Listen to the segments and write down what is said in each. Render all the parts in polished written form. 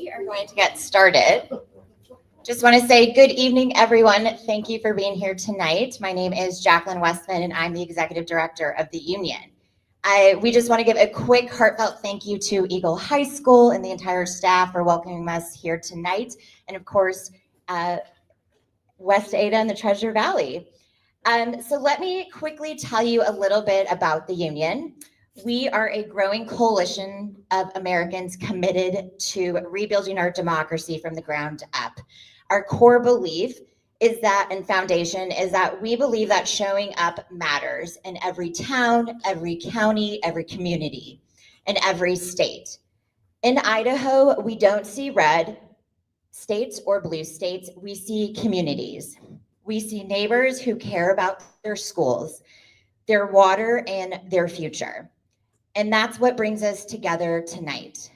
We are going to get started. Just want to say good evening, everyone. Thank you for being here tonight. My name is Jacqueline Westman, and I'm the Executive Director of the Union. We just want to give a quick heartfelt thank you to Eagle High School and the entire staff for welcoming us here tonight, and of course, West Ada and the Treasure Valley. So let me quickly tell you a little bit about the Union. We are a growing coalition of Americans committed to rebuilding our democracy from the ground up. Our core belief is that, and foundation, is that we believe that showing up matters in every town, every county, every community, and every state. In Idaho, we don't see red states or blue states, we see communities. We see neighbors who care about their schools, their water, and their future. And that's what brings us together tonight.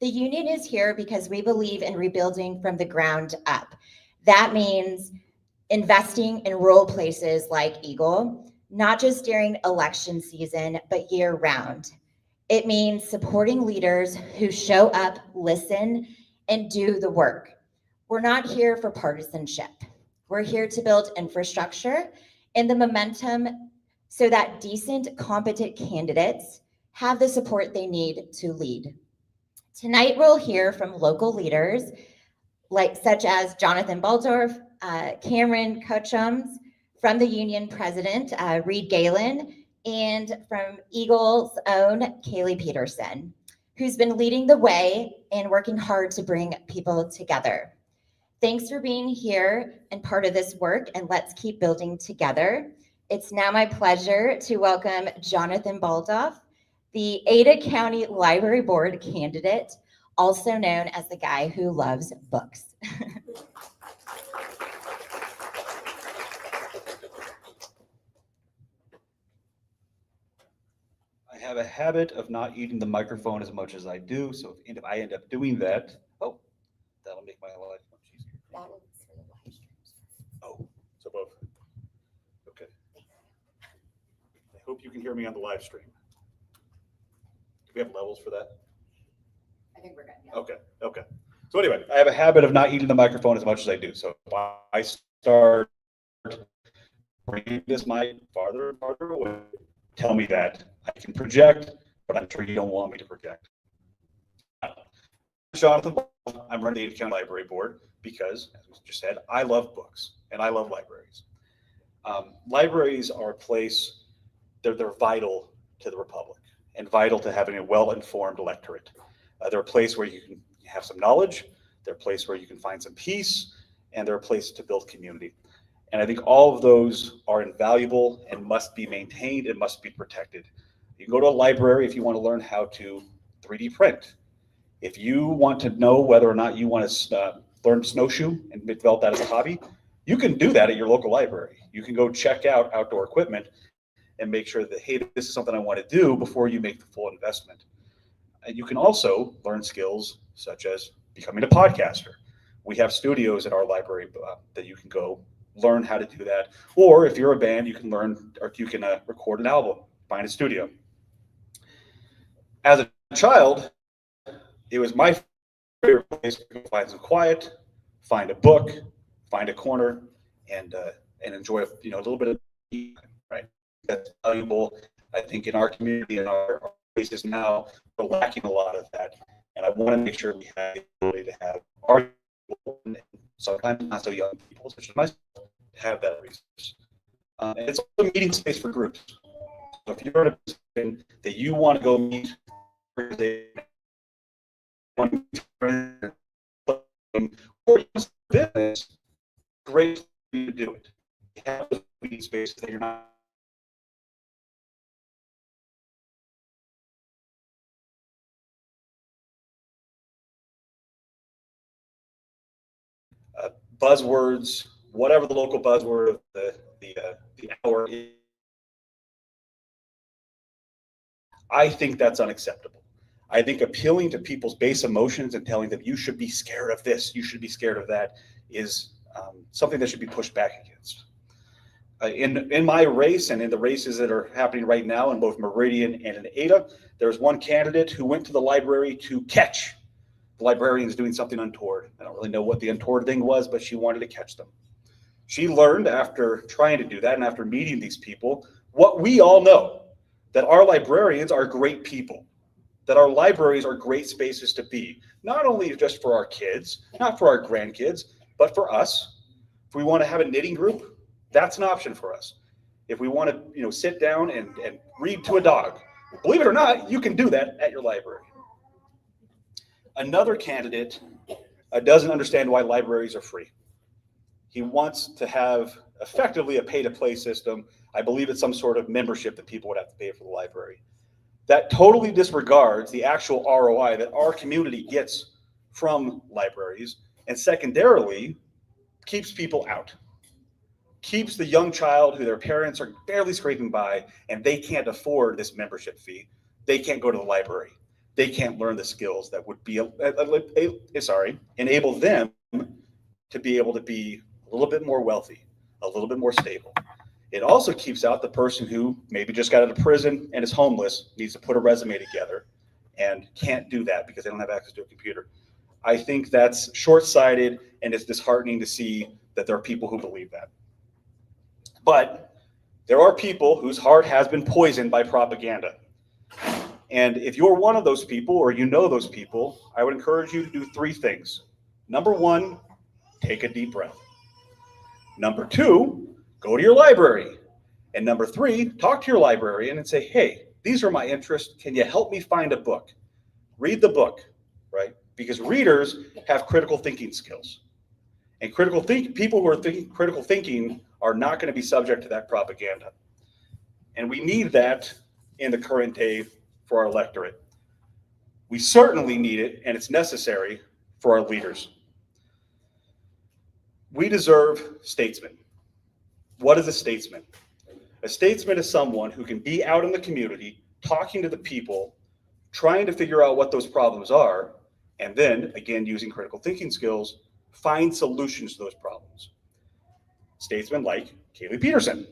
The Union is here because we believe in rebuilding from the ground up. That means investing in rural places like Eagle, not just during election season, but year round. It means supporting leaders who show up, listen, and do the work. We're not here for partisanship. We're here to build infrastructure and the momentum so that decent, competent candidates have the support they need to lead. Tonight, we'll hear from local leaders such as Jonathan Baldorf, Cameron Cutchums, from the Union president, Reed Galen, and from Eagle's own Kaylee Peterson, who's been leading the way and working hard to bring people together. Thanks for being here and part of this work, and let's keep building together. It's now my pleasure to welcome Jonathan Baldorf, the Ada County Library Board candidate, also known as the guy who loves books. I have a habit of not eating the microphone as much as I do, so if I end up doing that, that'll make my life much easier. That was for the live streams. Oh, so both. Okay. I hope you can hear me on the live stream. Do we have levels for that? I think we're good. Yeah. Okay. So anyway, I have a habit of not eating the microphone as much as I do. So if I start bringing this mic farther and farther away, tell me that. I can project, but I'm sure you don't want me to project. Jonathan, I'm running the Ada County Library Board because, as we just said, I love books and I love libraries. Libraries are a place, they're vital to the Republic and vital to having a well-informed electorate. They're a place where you can have some knowledge, they're a place where you can find some peace, and they're a place to build community. And I think all of those are invaluable and must be maintained and must be protected. You can go to a library if you want to learn how to 3D print. If you want to know whether or not you want to learn snowshoe and develop that as a hobby, you can do that at your local library. You can go check out outdoor equipment and make sure that, hey, this is something I want to do before you make the full investment. And you can also learn skills such as becoming a podcaster. We have studios at our library that you can go learn how to do that. Or if you're a band, you can learn, or you can record an album, find a studio. As a child, it was my favorite place to find some quiet, find a book, find a corner, and enjoy a little bit of right. That's valuable. I think in our community, in our places now, we're lacking a lot of that, and I want to make sure we have the ability to have our people, and sometimes not so young people, such as myself, have that resource. And it's also a meeting space for groups. So if you're in a position that you want to go meet, or business, great for you to do it. You have those meeting spaces that you're not. Buzzwords, whatever the local buzzword of the hour is. I think that's unacceptable. I think appealing to people's base emotions and telling them you should be scared of this, you should be scared of that, is something that should be pushed back against. In my race and in the races that are happening right now in both Meridian and in Ada, there's one candidate who went to the library to catch the librarian's doing something untoward. I don't really know what the untoward thing was, but she wanted to catch them. She learned after trying to do that and after meeting these people, what we all know, that our librarians are great people, that our libraries are great spaces to be, not only just for our kids, not for our grandkids, but for us. If we want to have a knitting group, that's an option for us. If we want to, sit down and read to a dog, believe it or not, you can do that at your library. Another candidate doesn't understand why libraries are free. He wants to have effectively a pay-to-play system. I believe it's some sort of membership that people would have to pay for the library. That totally disregards the actual ROI that our community gets from libraries, and secondarily, keeps people out. Keeps the young child who their parents are barely scraping by and they can't afford this membership fee. They can't go to the library. They can't learn the skills that would be enable them to be able to be a little bit more wealthy, a little bit more stable. It also keeps out the person who maybe just got out of prison and is homeless, needs to put a resume together and can't do that because they don't have access to a computer. I think that's short-sighted, and it's disheartening to see that there are people who believe that. But there are people whose heart has been poisoned by propaganda. And if you're one of those people or you know those people, I would encourage you to do three things. Number one, take a deep breath. Number two, go to your library. And number three, talk to your librarian and say, hey, these are my interests. Can you help me find a book? Read the book, right? Because readers have critical thinking skills. And people who are critical thinking are not going to be subject to that propaganda. And we need that in the current day for our electorate. We certainly need it, and it's necessary for our leaders. We deserve statesmen. What is a statesman? A statesman is someone who can be out in the community, talking to the people, trying to figure out what those problems are, and then, again, using critical thinking skills, find solutions to those problems. Statesmen like Kaylee Peterson.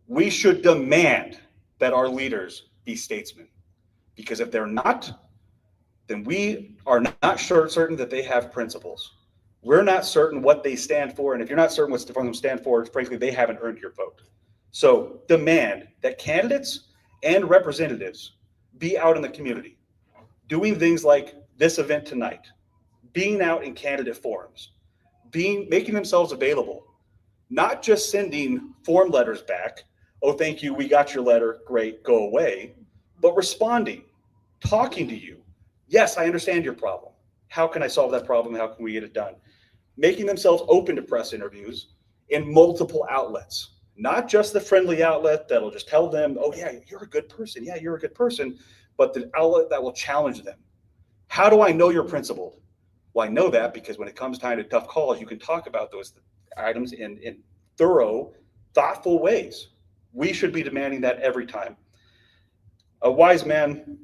We should demand that our leaders be statesmen, because if they're not, then we are not certain that they have principles. We're not certain what they stand for, and if you're not certain what them stand for, frankly, they haven't earned your vote. So demand that candidates and representatives be out in the community, doing things like this event tonight, being out in candidate forums, making themselves available, not just sending form letters back, oh, thank you, we got your letter, great, go away, but responding, talking to you. Yes, I understand your problem. How can I solve that problem? How can we get it done? Making themselves open to press interviews in multiple outlets, not just the friendly outlet that'll just tell them, oh yeah, you're a good person. Yeah, you're a good person, but the outlet that will challenge them. How do I know you're principled? Well, I know that because when it comes time to tough calls, you can talk about those items in thorough, thoughtful ways. We should be demanding that every time. A wise man,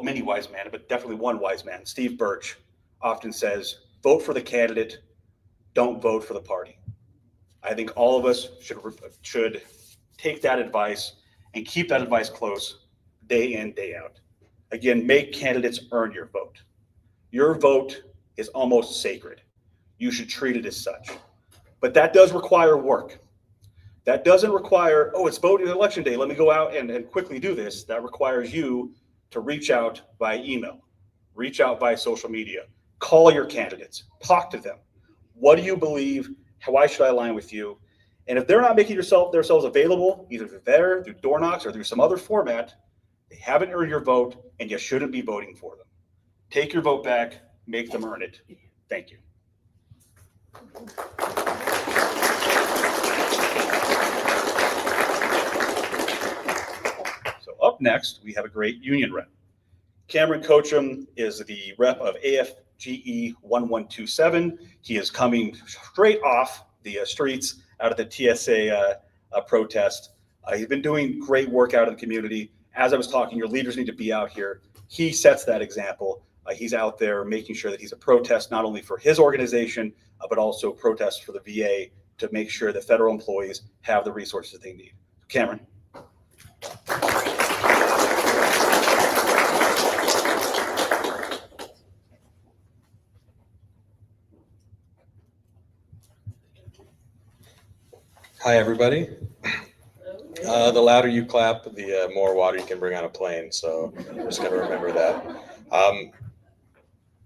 many wise men, but definitely one wise man, Steve Birch, often says, vote for the candidate, don't vote for the party. I think all of us should take that advice and keep that advice close day in, day out. Again, make candidates earn your vote. Your vote is almost sacred. You should treat it as such. But that does require work. That doesn't require, oh, it's voting election day, let me go out and quickly do this. That requires you to reach out by email, reach out by social media, call your candidates, talk to them. What do you believe? Why should I align with you? And if they're not making themselves available, either through door knocks or through some other format, they haven't earned your vote and you shouldn't be voting for them. Take your vote back, make them earn it. Thank you. So up next, we have a great union rep. Cameron Coacham is the rep of AFGE 1127. He is coming straight off the streets out of the TSA protest. He's been doing great work out in the community. As I was talking, your leaders need to be out here. He sets that example. He's out there making sure that he's a protest not only for his organization, but also protest for the VA to make sure that federal employees have the resources they need. Cameron. Hi, everybody. The louder you clap, the more water you can bring on a plane. So I'm just going to remember that.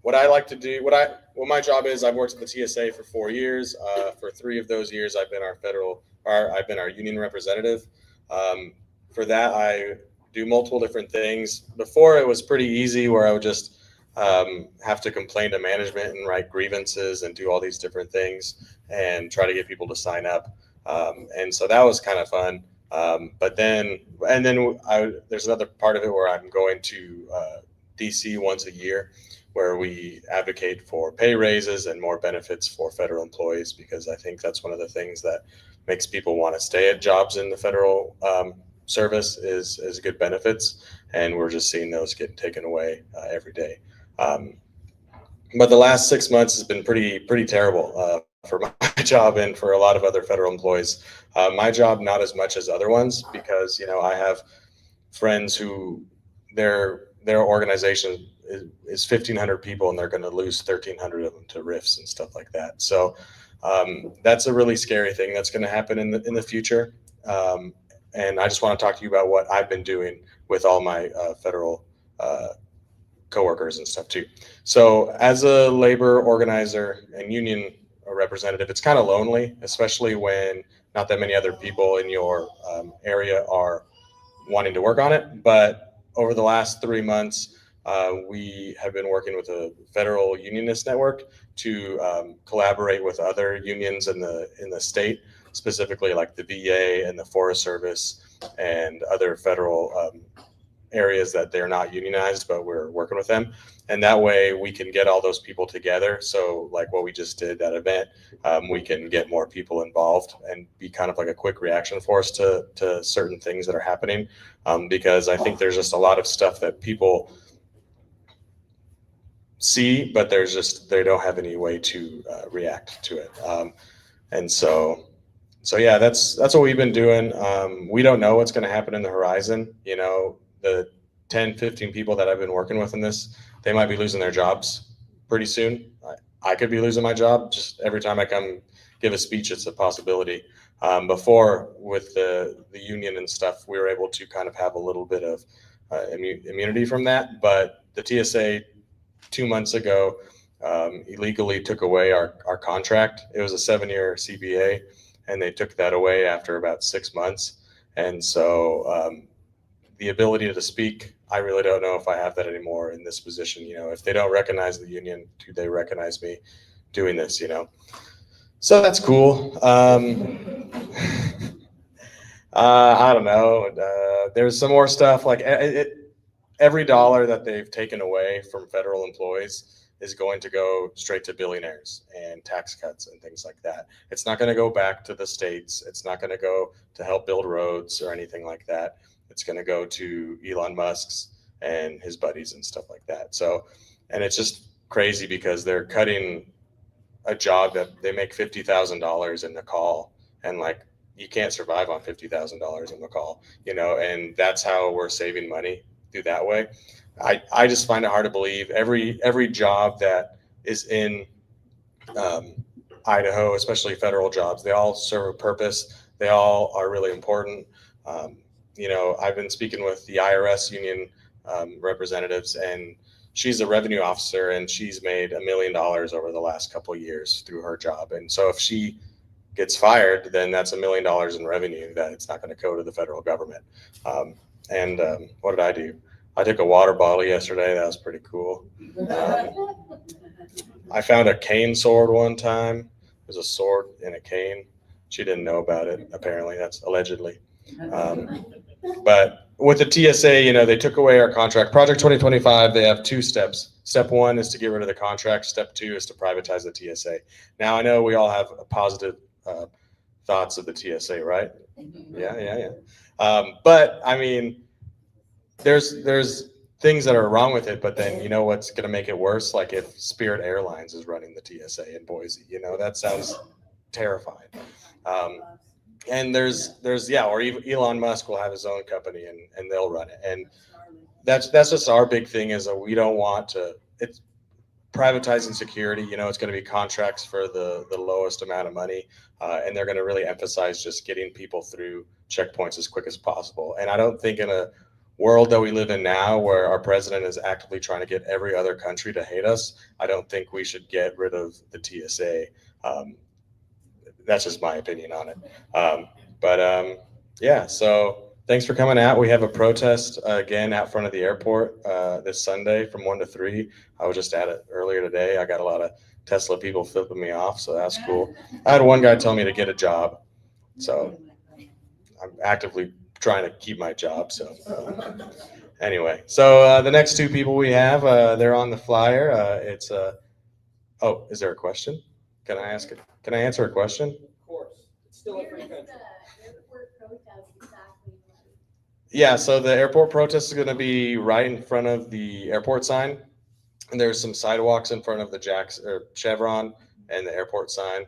What I like to do, what my job is, I've worked at the TSA for 4 years. For 3 of those years, I've been I've been our union representative. For that, I do multiple different things. Before, it was pretty easy, where I would just have to complain to management and write grievances and do all these different things and try to get people to sign up. And so that was kind of fun. But then, there's another part of it where I'm going to DC once a year, where we advocate for pay raises and more benefits for federal employees, because I think that's one of the things that makes people want to stay at jobs in the federal service is good benefits, and we're just seeing those get taken away every day. But the last 6 months has been pretty terrible for my job and for a lot of other federal employees. My job, not as much as other ones, because I have friends who their organization is 1,500 people, and they're going to lose 1,300 of them to RIFs and stuff like that. So that's a really scary thing that's going to happen in the future. And I just want to talk to you about what I've been doing with all my federal coworkers and stuff too. So as a labor organizer and union representative, it's kind of lonely, especially when not that many other people in your area are wanting to work on it. But over the last 3 months, we have been working with a federal unionist network to collaborate with other unions in the state, specifically like the VA and the Forest Service and other federal areas that they're not unionized, but we're working with them. And that way we can get all those people together. So like what we just did, that event, we can get more people involved and be kind of like a quick reaction force to certain things that are happening. Because I think there's just a lot of stuff that people see, but they don't have any way to react to it. And so yeah, that's what we've been doing. We don't know what's going to happen in the horizon. The 10, 15 people that I've been working with in this, they might be losing their jobs pretty soon. I could be losing my job. Just every time I come give a speech, it's a possibility. Before, with the union and stuff, we were able to kind of have a little bit of immunity from that. But the TSA 2 months ago illegally took away our contract. It was a 7-year CBA, and they took that away after about 6 months. And so the ability to speak, I really don't know if I have that anymore in this position. If they don't recognize the union, do they recognize me doing this? So that's cool. I don't know. There's some more stuff like every dollar that they've taken away from federal employees is going to go straight to billionaires and tax cuts and things like that. It's not going to go back to the states. It's not going to go to help build roads or anything like that. It's going to go to Elon Musk's and his buddies and stuff like that. So, and it's just crazy because they're cutting a job that they make $50,000 in the call, and like you can't survive on $50,000 in the call, and that's how we're saving money through that way. I just find it hard to believe every job that is in Idaho, especially federal jobs, they all serve a purpose. They all are really important. I've been speaking with the IRS union representatives, and she's a revenue officer, and she's made $1 million over the last couple of years through her job. And so if she gets fired, then that's $1 million in revenue that it's not going to go to the federal government. What did I do? I took a water bottle yesterday. That was pretty cool. I found a cane sword one time. There's a sword and a cane. She didn't know about it. Apparently, that's allegedly. But with the TSA, they took away our contract. Project 2025, they have 2 steps. Step 1 is to get rid of the contract. Step 2 is to privatize the TSA. Now, I know we all have positive thoughts of the TSA, right? Yeah. But I mean, there's things that are wrong with it, but then what's going to make it worse? Like if Spirit Airlines is running the TSA in Boise, that sounds terrifying. And there's or even Elon Musk will have his own company and they'll run it. And that's just our big thing, is that we don't want to. privatizing security, it's going to be contracts for the lowest amount of money, and they're going to really emphasize just getting people through checkpoints as quick as possible. And I don't think in a world that we live in now, where our president is actively trying to get every other country to hate us, I don't think we should get rid of the TSA. That's just my opinion on it. Yeah, so thanks for coming out. We have a protest again out front of the airport this Sunday from 1 to 3. I was just at it earlier today. I got a lot of Tesla people flipping me off, so that's cool. I had one guy tell me to get a job, so I'm actively trying to keep my job. So anyway, so the next two people we have, they're on the flyer. Oh, is there a question? Can I ask it? Can I answer a question? Of course. It's still a free country. Yeah, so the airport protest is going to be right in front of the airport sign. And there's some sidewalks in front of the Chevron and the airport sign.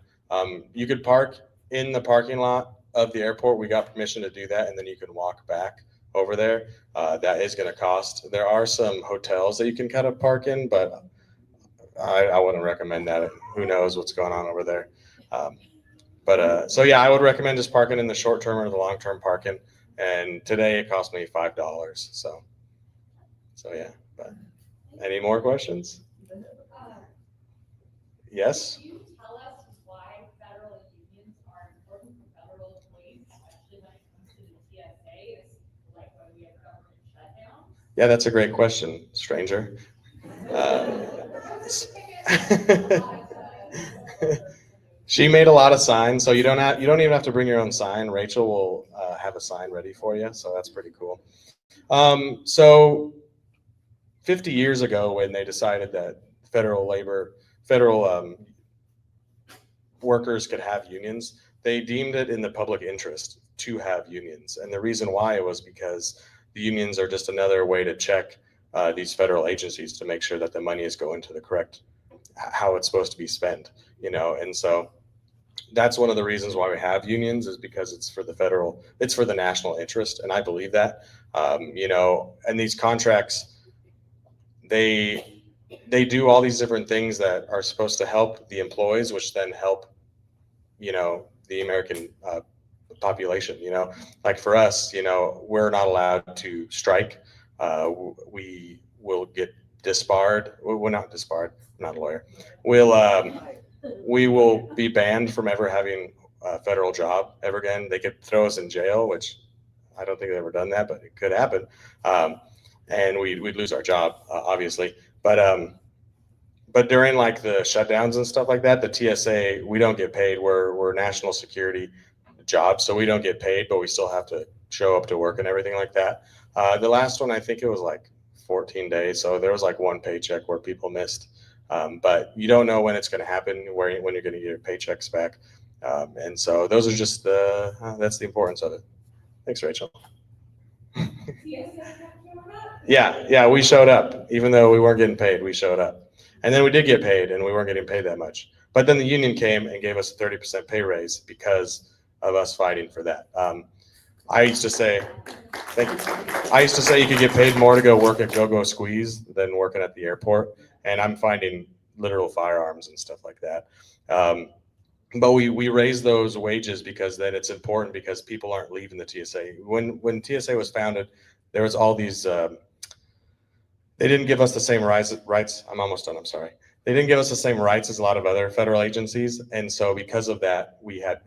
You could park in the parking lot of the airport. We got permission to do that, and then you can walk back over there. That is going to cost. There are some hotels that you can kind of park in, but I wouldn't recommend that. Who knows what's going on over there. So yeah, I would recommend just parking in the short term or the long term parking. And today it cost me $5. So yeah. But any more questions? Yes. Can you tell us why federal unions are important for federal employees, especially when it comes to the TSA, like when we have government shutdown? Yeah, that's a great question, stranger. She made a lot of signs, so you don't even have to bring your own sign. Rachel will have a sign ready for you, so that's pretty cool. So 50 years ago, when they decided that federal workers could have unions, they deemed it in the public interest to have unions. And the reason why it was because the unions are just another way to check these federal agencies to make sure that the money is going to the correct, how it's supposed to be spent, and so that's one of the reasons why we have unions, is because it's for the national interest. And I believe that, and these contracts, they do all these different things that are supposed to help the employees, which then help, the American population, like for us, we're not allowed to strike. We will get disbarred. We're not disbarred. I'm not a lawyer. We will be banned from ever having a federal job ever again. They could throw us in jail, which I don't think they've ever done that, but it could happen. And we'd lose our job, obviously. But during like the shutdowns and stuff like that, the TSA, we don't get paid. We're national security jobs, so we don't get paid, but we still have to show up to work and everything like that. The last one, I think it was like 14 days. So there was like one paycheck where people missed. But you don't know when it's going to happen, when you're going to get your paychecks back. And so those are just that's the importance of it. Thanks, Rachel. Yeah, we showed up. Even though we weren't getting paid, we showed up. And then we did get paid, and we weren't getting paid that much. But then the union came and gave us a 30% pay raise because of us fighting for that. I used to say, thank you. I used to say you could get paid more to go work at Go-Go Squeeze than working at the airport. And I'm finding literal firearms and stuff like that. But we raise those wages because then it's important, because people aren't leaving the TSA. When TSA was founded, there was all these, they didn't give us the same rights. I'm almost done, I'm sorry. They didn't give us the same rights as a lot of other federal agencies. And so because of that, we had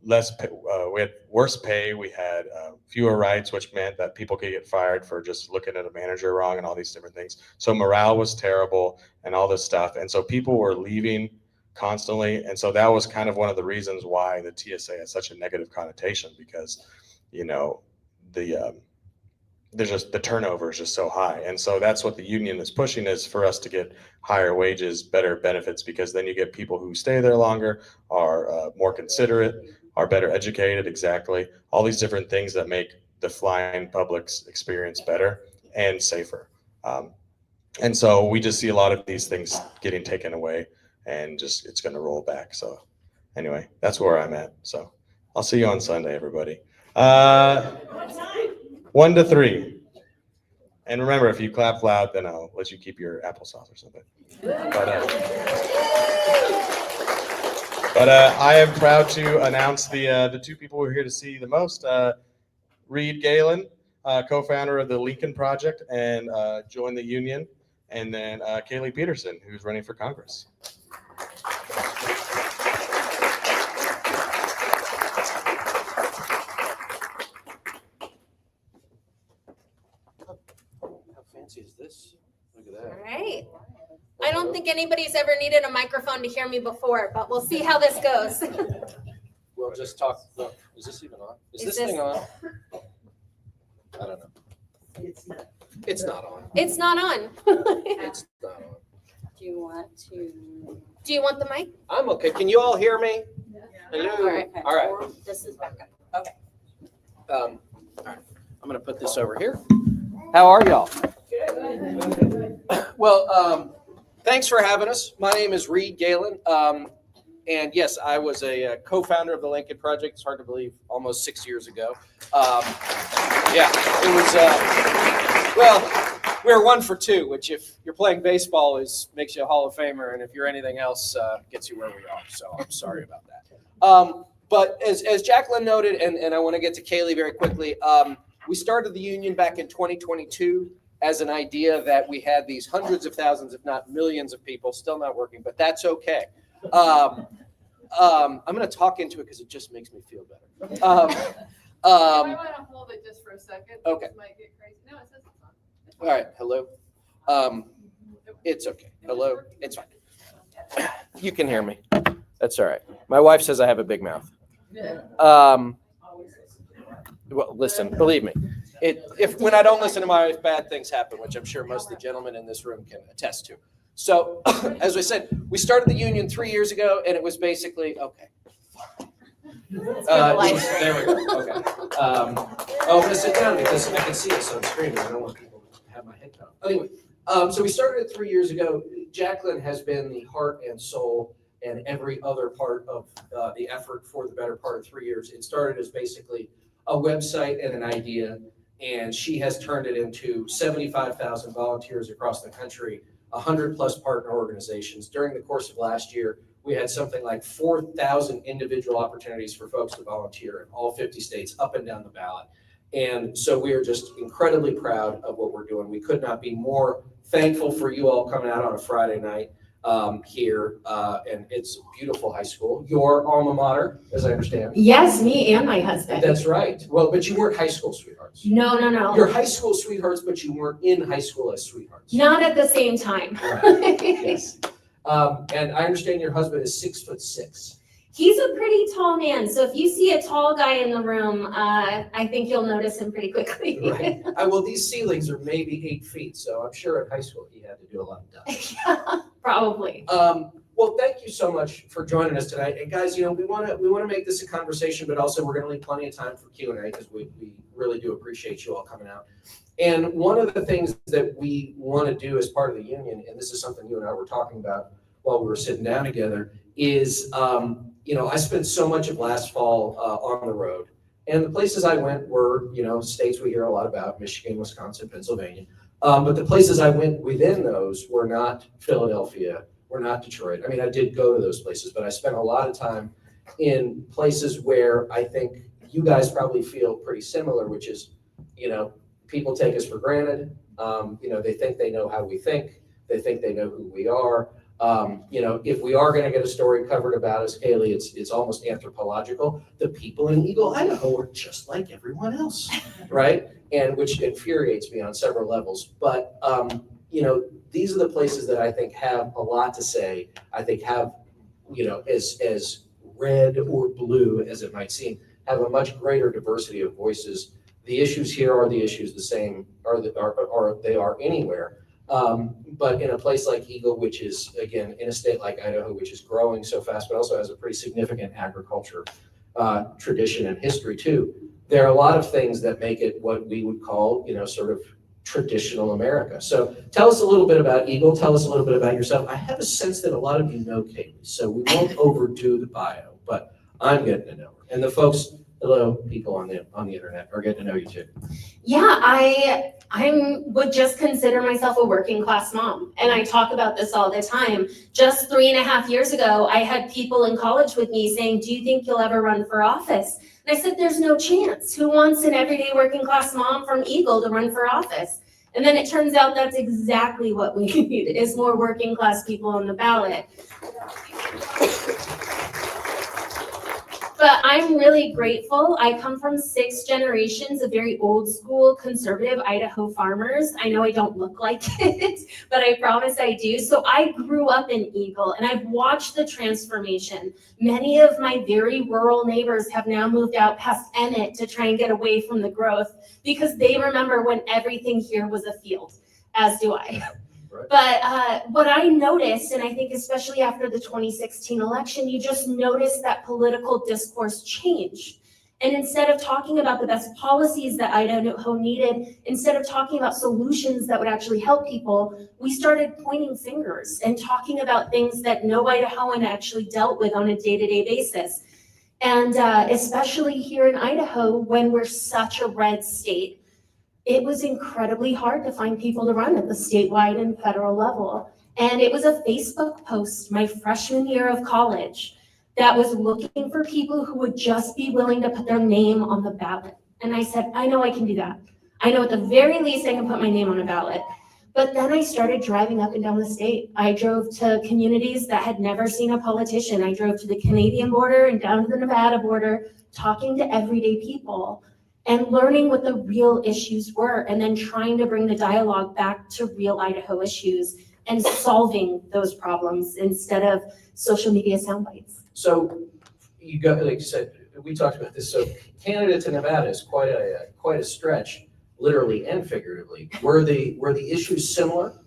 we had worse pay, we had fewer rights, which meant that people could get fired for just looking at a manager wrong and all these different things. So morale was terrible and all this stuff. And so people were leaving constantly. And so that was kind of one of the reasons why the TSA has such a negative connotation, because, the turnover is just so high. And so that's what the union is pushing, is for us to get higher wages, better benefits, because then you get people who stay there longer, are more considerate, are better educated, exactly. All these different things that make the flying public's experience better and safer. And so we just see a lot of these things getting taken away, and just it's going to roll back. So anyway, that's where I'm at. So I'll see you on Sunday, everybody. 1 to 3. And remember, if you clap loud, then I'll let you keep your applesauce or something. But I am proud to announce the two people we're here to see the most. Galen, co-founder of the Lincoln Project and joined the union, and then Kaylee Peterson, who's running for Congress. How fancy is this? Look at All that. right. I don't think anybody's ever needed a microphone to hear me before, but we'll see how this goes. We'll just talk. Look, is this even on? Is Is this this- thing on? I don't know. It's not on. It's not on. It's not on. Do you want to? Do you want the mic? I'm okay. Can you all hear me? Hello? All right. All right. Or this is back up. All right. I'm gonna put this over here. How are y'all? Well, thanks for having us. My name is Galen. And yes, I was a co-founder of the Lincoln Project. It's hard to believe, almost 6 years ago. Yeah, it was, well, we were 1 for 2, which if you're playing baseball makes you a Hall of Famer, and if you're anything else, gets you where we are. So I'm sorry about that. But as Jacqueline noted, and I want to get to Kaylee very quickly, we started the union back in 2022 as an idea that we had these hundreds of thousands, if not millions of people still not working, but that's okay. I'm going to talk into it because it just makes me feel better. You might want to hold it just for a second. Okay. This might get crazy. No, it says it's on. It's All right. Hello. It's okay. Hello. It's fine. You can hear me. That's all right. My wife says I have a big mouth. Well, listen, believe me, if when I don't listen to my wife, bad things happen, which I'm sure most of the gentlemen in this room can attest to. So, as I said, we started the union 3 years ago, and it was basically okay. There we go. Okay. I'm going to sit down because I can see it, so I'm screaming. I don't want people to have my head down. Anyway, so we started it 3 years ago. Jacqueline has been the heart and soul and every other part of the effort for the better part of 3 years. It started as basically a website and an idea, and she has turned it into 75,000 volunteers across the country, 100+ partner organizations. During the course of last year, we had something like 4,000 individual opportunities for folks to volunteer in all 50 states, up and down the ballot. And so we are just incredibly proud of what we're doing. We could not be more thankful for you all coming out on a Friday night here, and it's a beautiful high school. Your alma mater, as I understand. Yes, me and my husband. That's right. Well, but you weren't high school sweethearts. No. You're high school sweethearts, but you weren't in high school as sweethearts. Not at the same time. Right. Yes. And I understand your husband is 6'6". He's a pretty tall man, so if you see a tall guy in the room, I think you'll notice him pretty quickly. Right. Well, these ceilings are maybe 8 feet, so I'm sure at high school he had to do a lot of dust. Probably. Well, thank you so much for joining us tonight. And guys, we want to make this a conversation, but also we're going to leave plenty of time for Q&A because we really do appreciate you all coming out. And one of the things that we want to do as part of the union, and this is something you and I were talking about while we were sitting down together, is I spent so much of last fall on the road, and the places I went were states we hear a lot about: Michigan, Wisconsin, Pennsylvania. But the places I went within those were not Philadelphia, were not Detroit. I mean, I did go to those places, but I spent a lot of time in places where I think you guys probably feel pretty similar, which is, people take us for granted. They think they know how we think. They think they know who we are. If we are going to get a story covered about us, Kaylee, it's almost anthropological. The people in Eagle, Idaho are just like everyone else, right? And which infuriates me on several levels. But, these are the places that I think have a lot to say. I think have, as red or blue as it might seem, have a much greater diversity of voices. The issues here are the issues the same, they are anywhere. But in a place like Eagle, which is, again, in a state like Idaho, which is growing so fast, but also has a pretty significant agriculture tradition and history too, there are a lot of things that make it what we would call, sort of traditional America. So tell us a little bit about Eagle. Tell us a little bit about yourself. I have a sense that a lot of you know Kaylee, so we won't overdo the bio, but I'm getting to know her. And the folks Hello, people on the internet are getting to know you too. Yeah, I would just consider myself a working class mom, and I talk about this all the time. Just 3.5 years ago, I had people in college with me saying, "Do you think you'll ever run for office?" And I said, "There's no chance. Who wants an everyday working class mom from Eagle to run for office?" And then it turns out that's exactly what we need, is more working class people on the ballot. But I'm really grateful. I come from 6 generations of very old school conservative Idaho farmers. I know I don't look like it, but I promise I do. So I grew up in Eagle and I've watched the transformation. Many of my very rural neighbors have now moved out past Emmett to try and get away from the growth because they remember when everything here was a field, as do I. But what I noticed, and I think especially after the 2016 election, you just notice that political discourse change. And instead of talking about the best policies that Idaho needed, instead of talking about solutions that would actually help people, we started pointing fingers and talking about things that no Idahoan actually dealt with on a day-to-day basis. And especially here in Idaho, when we're such a red state, it was incredibly hard to find people to run at the statewide and federal level. And it was a Facebook post my freshman year of college that was looking for people who would just be willing to put their name on the ballot. And I said, I know I can do that. I know at the very least I can put my name on a ballot. But then I started driving up and down the state. I drove to communities that had never seen a politician. I drove to the Canadian border and down to the Nevada border, talking to everyday people and learning what the real issues were, and then trying to bring the dialogue back to real Idaho issues and solving those problems instead of social media sound bites. So you got, like you said, we talked about this. So Canada to Nevada is quite a stretch, literally and figuratively. Were the issues similar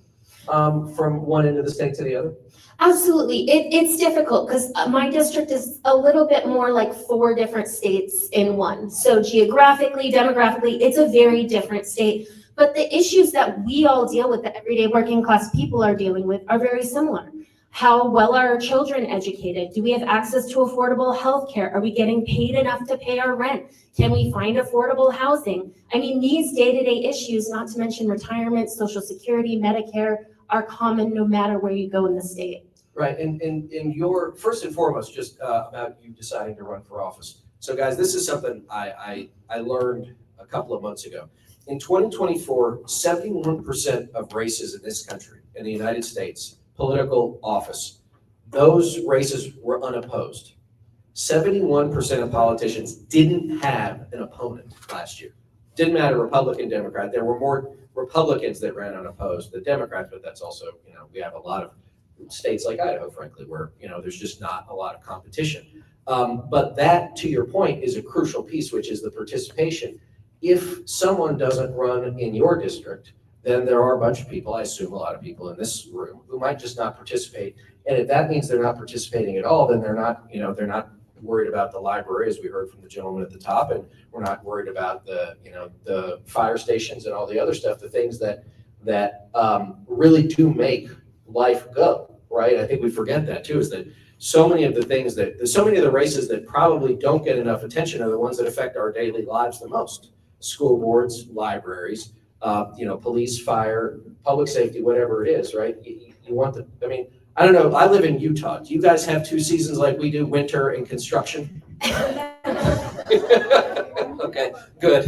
from one end of the state to the other? Absolutely. It's difficult because my district is a little bit more like 4 different states in one. So geographically, demographically, it's a very different state. But the issues that we all deal with, that everyday working class people are dealing with, are very similar. How well are our children educated? Do we have access to affordable health care? Are we getting paid enough to pay our rent? Can we find affordable housing? I mean, these day-to-day issues, not to mention retirement, Social Security, Medicare, are common no matter where you go in the state. Right, and your, first and foremost, just about you deciding to run for office. So guys, this is something I learned a couple of months ago. In 2024, 71% of races in this country, in the United States, political office, those races were unopposed. 71% of politicians didn't have an opponent last year. Didn't matter Republican, Democrat. There were more Republicans that ran unopposed than Democrats, but that's also, we have a lot of states like Idaho, frankly, where, there's just not a lot of competition. But that, to your point, is a crucial piece, which is the participation. If someone doesn't run in your district, then there are a bunch of people, I assume a lot of people in this room, who might just not participate. And if that means they're not participating at all, then they're not worried about the library, as we heard from the gentleman at the top, and we're not worried about the fire stations and all the other stuff, the things that really do make life go, right? I think we forget that too, is that so many of the races that probably don't get enough attention are the ones that affect our daily lives the most. School boards, libraries, police, fire, public safety, whatever it is, right? You want I don't know, I live in Utah. Do you guys have 2 seasons like we do, winter and construction? Okay, good.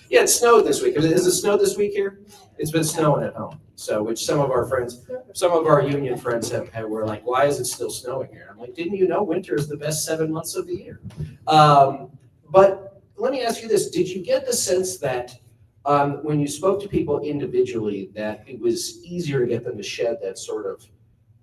Yeah, it snowed this week. Has it snowed this week here? It's been snowing at home. So, which some of our union friends were like, why is it still snowing here? I'm like, didn't you know winter is the best 7 months of the year? But let me ask you this. Did you get the sense that when you spoke to people individually, that it was easier to get them to shed that sort of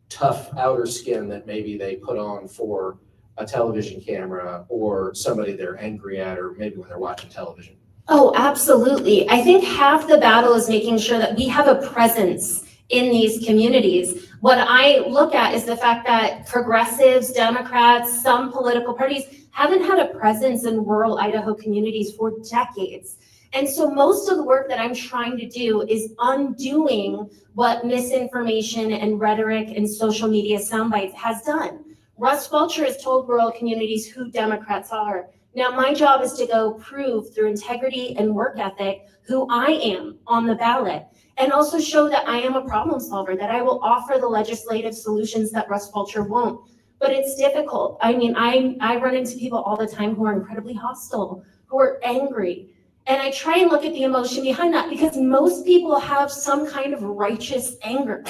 tough outer skin that maybe they put on for a television camera or somebody they're angry at, or maybe when they're watching television? Oh, absolutely. I think half the battle is making sure that we have a presence in these communities. What I look at is the fact that progressives, Democrats, some political parties haven't had a presence in rural Idaho communities for decades. And so most of the work that I'm trying to do is undoing what misinformation and rhetoric and social media soundbites has done. Russ Fulcher has told rural communities who Democrats are. Now, my job is to go prove through integrity and work ethic who I am on the ballot, and also show that I am a problem solver, that I will offer the legislative solutions that Russ Fulcher won't. But it's difficult. I mean, I run into people all the time who are incredibly hostile, who are angry. And I try and look at the emotion behind that, because most people have some kind of righteous anger.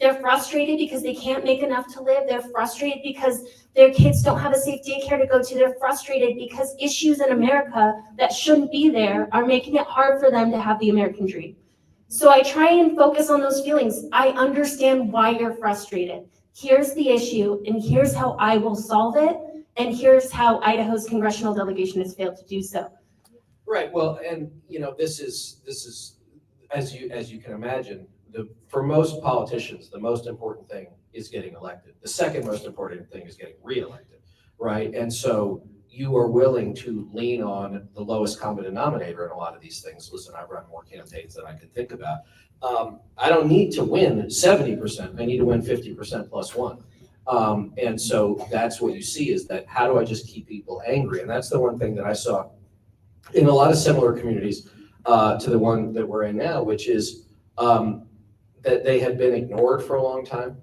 They're frustrated because they can't make enough to live. They're frustrated because their kids don't have a safe daycare to go to. They're frustrated because issues in America that shouldn't be there are making it hard for them to have the American dream. So I try and focus on those feelings. I understand why you're frustrated. Here's the issue, and here's how I will solve it, and here's how Idaho's congressional delegation has failed to do so. Right, well, and this is as you can imagine, for most politicians, the most important thing is getting elected. The second most important thing is getting reelected, right? And so you are willing to lean on the lowest common denominator in a lot of these things. Listen, I run more campaigns than I can think about. I don't need to win 70%. I need to win 50% plus one. And so that's what you see, is that how do I just keep people angry? And that's the one thing that I saw in a lot of similar communities to the one that we're in now, which is that they had been ignored for a long time,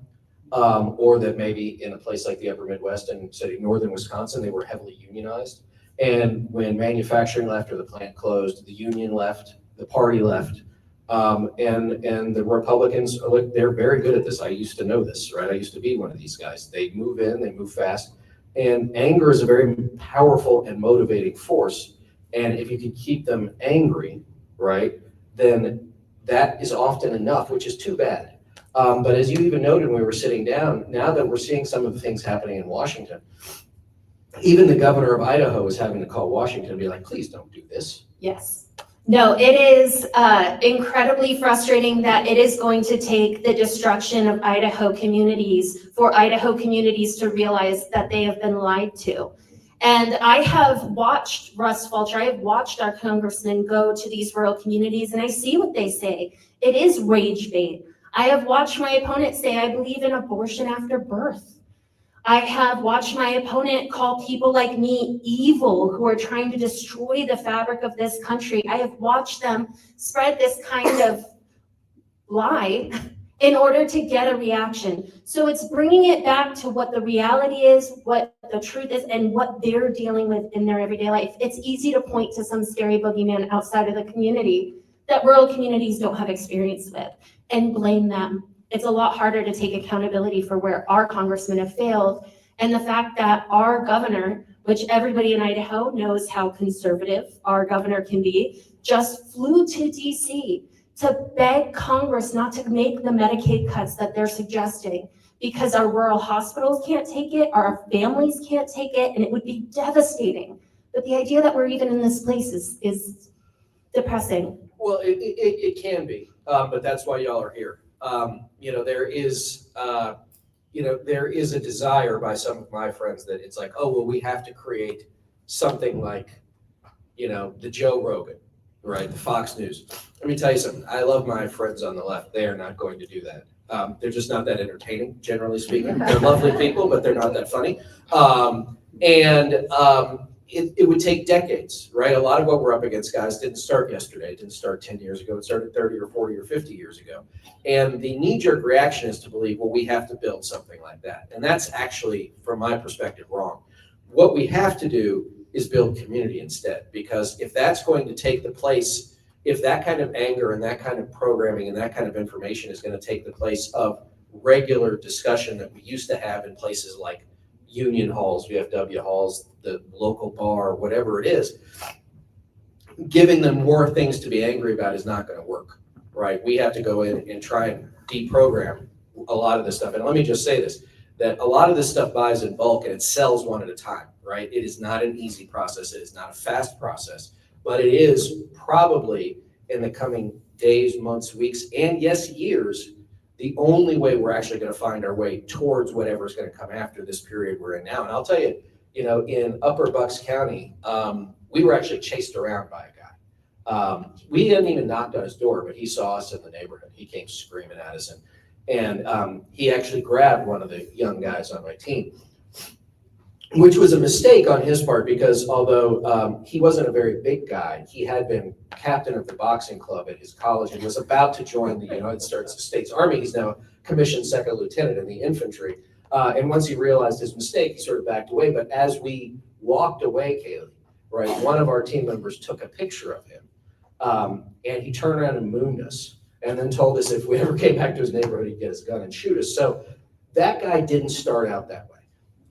or that maybe in a place like the upper Midwest and say northern Wisconsin, they were heavily unionized. And when manufacturing left or the plant closed, the union left, the party left, and the Republicans, look, they're very good at this. I used to know this, right? I used to be one of these guys. They move in, they move fast, and anger is a very powerful and motivating force. And if you can keep them angry, right, then that is often enough, which is too bad. But as you even noted when we were sitting down, now that we're seeing some of the things happening in Washington, even the governor of Idaho is having to call Washington and be like, please don't do this. Yes. No, it is incredibly frustrating that it is going to take the destruction of Idaho communities for Idaho communities to realize that they have been lied to. And I have watched Russ Fulcher, I have watched our congressmen go to these rural communities, and I see what they say. It is rage bait. I have watched my opponent say, I believe in abortion after birth. I have watched my opponent call people like me evil who are trying to destroy the fabric of this country. I have watched them spread this kind of lie in order to get a reaction. So it's bringing it back to what the reality is, what the truth is, and what they're dealing with in their everyday life. It's easy to point to some scary boogeyman outside of the community that rural communities don't have experience with and blame them. It's a lot harder to take accountability for where our congressmen have failed, and the fact that our governor, which everybody in Idaho knows how conservative our governor can be, just flew to DC to beg Congress not to make the Medicaid cuts that they're suggesting, because our rural hospitals can't take it, our families can't take it, and it would be devastating. But the idea that we're even in this place is depressing. Well, it can be, but that's why y'all are here. There is a desire by some of my friends that it's like, oh, well, we have to create something like, the Joe Rogan, right? The Fox News. Let me tell you something. I love my friends on the left. They are not going to do that. They're just not that entertaining, generally speaking. They're lovely people, but they're not that funny. It would take decades, right? A lot of what we're up against, guys, didn't start yesterday. It didn't start 10 years ago. It started 30 or 40 or 50 years ago. And the knee-jerk reaction is to believe, well, we have to build something like that. And that's actually, from my perspective, wrong. What we have to do is build community instead, because if that's going to take the place, if that kind of anger and that kind of programming and that kind of information is going to take the place of regular discussion that we used to have in places like union halls, VFW halls, the local bar, whatever it is, giving them more things to be angry about is not going to work, right? We have to go in and try and deprogram a lot of this stuff. And let me just say this, that a lot of this stuff buys in bulk and it sells one at a time, right? It is not an easy process. It is not a fast process, but it is probably in the coming days, months, weeks, and yes, years, the only way we're actually going to find our way towards whatever's going to come after this period we're in now. And I'll tell you, in Upper Bucks County, we were actually chased around by a guy. We hadn't even knocked on his door, but he saw us in the neighborhood. He came screaming at us, and he actually grabbed one of the young guys on my team. which was a mistake on his part because although he wasn't a very big guy, he had been captain of the boxing club at his college and was about to join the United States Army. He's now commissioned second lieutenant in the infantry. And once he realized his mistake, he sort of backed away. But as we walked away, Kaylee, right, one of our team members took a picture of him, and he turned around and mooned us and then told us if we ever came back to his neighborhood, he'd get his gun and shoot us. So that guy didn't start out that way,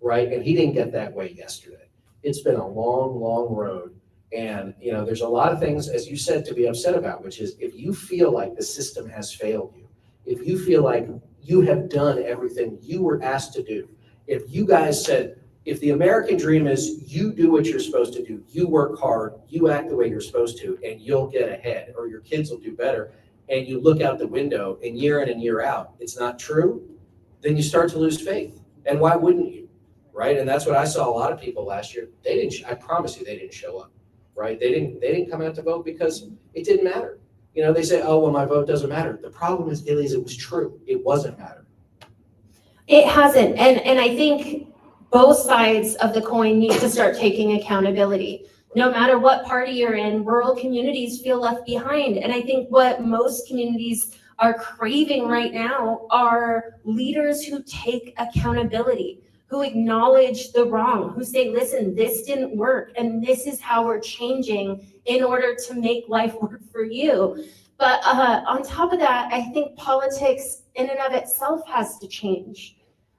right? And he didn't get that way yesterday. It's been a long, long road. And, you know, there's a lot of things, as you said, to be upset about, which is if you feel like the system has failed you, if you feel like you have done everything you were asked to do, if you guys said, if the American dream is you do what you're supposed to do, you work hard, you act the way you're supposed to, and you'll get ahead, or your kids will do better, and you look out the window and year in and year out, it's not true, then you start to lose faith. And why wouldn't you, right? And that's what I saw a lot of people last year. They didn't, I promise you, they didn't show up, right? They didn't come out to vote because it didn't matter. You know, they say, oh, well, my vote doesn't matter. The problem is, Gillies, it was true. It wasn't matter. It hasn't. And I think both sides of the coin need to start taking accountability. No matter what party you're in, rural communities feel left behind. And I think what most communities are craving right now are leaders who take accountability, who acknowledge the wrong, who say, listen, this didn't work, and this is how we're changing in order to make life work for you. But on top of that, I think politics in and of itself has to change.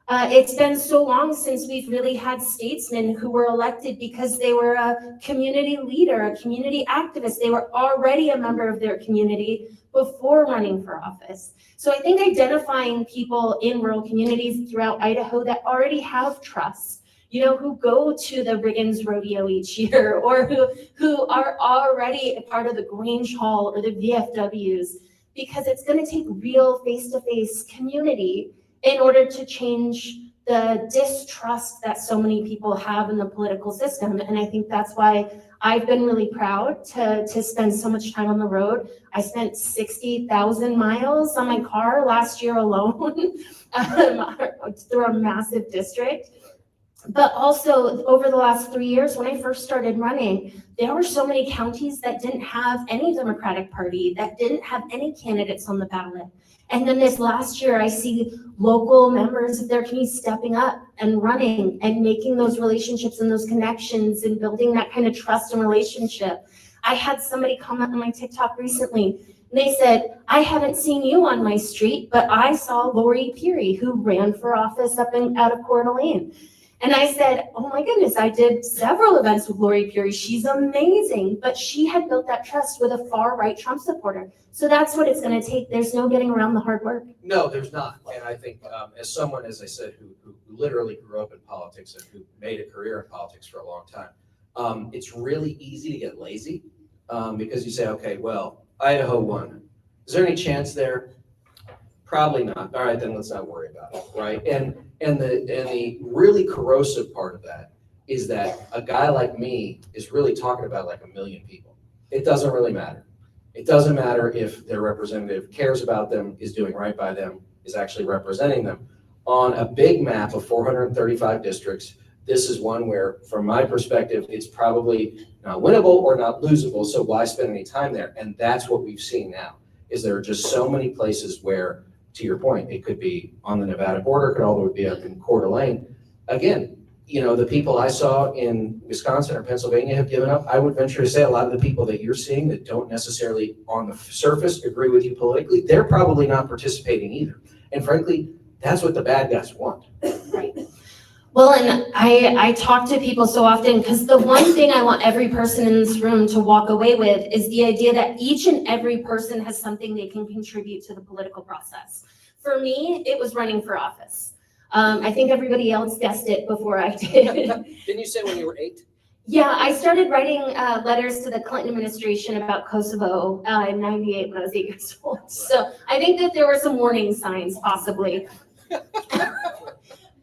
It's been so long since we've really had statesmen who were elected because they were a community leader, a community activist. They were already a member of their community before running for office. So I think identifying people in rural communities throughout Idaho that already have trust, you know, who go to the Riggins Rodeo each year, or who are already a part of the Grange Hall or the VFWs, because it's going to take real face-to-face community in order to change the distrust that so many people have in the political system. And I think that's why I've been really proud to spend so much time on the road. I spent 60,000 miles on my car last year alone through a massive district. But also over the last 3 years, when I first started running, there were so many counties that didn't have any Democratic Party, that didn't have any candidates on the ballot. And then this last year, I see local members of their community stepping up and running and making those relationships and those connections and building that kind of trust and relationship. I had somebody comment on my TikTok recently. And they said, I haven't seen you on my street, but I saw Lori Peary, who ran for office up and out of Coeur d'Alene. And I said, oh my goodness, I did several events with Lori Peary. She's amazing. But she had built that trust with a far-right Trump supporter. So that's what it's going to take. There's no getting around the hard work. No, there's not. And I think as someone, as I said, who literally grew up in politics and who made a career in politics for a long time, it's really easy to get lazy because you say, okay, well, Idaho won. Is there any chance there? Probably not. All right, then let's not worry about it, right? And the really corrosive part of that is that a guy like me is really talking about like a million people. It doesn't really matter. It doesn't matter if their representative cares about them, is doing right by them, is actually representing them. On a big map of 435 districts, this is one where, from my perspective, it's probably not winnable or not losable, so why spend any time there? And that's what we've seen now, is there are just so many places where, to your point, it could be on the Nevada border, it could all be up in Coeur d'Alene. Again, you know, the people I saw in Wisconsin or Pennsylvania have given up. I would venture to say a lot of the people that you're seeing that don't necessarily on the surface agree with you politically, they're probably not participating either. And frankly, that's what the bad guys want. Right. Well, and I talk to people so often because the one thing I want every person in this room to walk away with is the idea that each and every person has something they can contribute to the political process. For me, it was running for office. I think everybody else guessed it before I did. Didn't you say when you were 8? Yeah, I started writing letters to the Clinton administration about Kosovo in '98 when I was 8 years old. So I think that there were some warning signs possibly.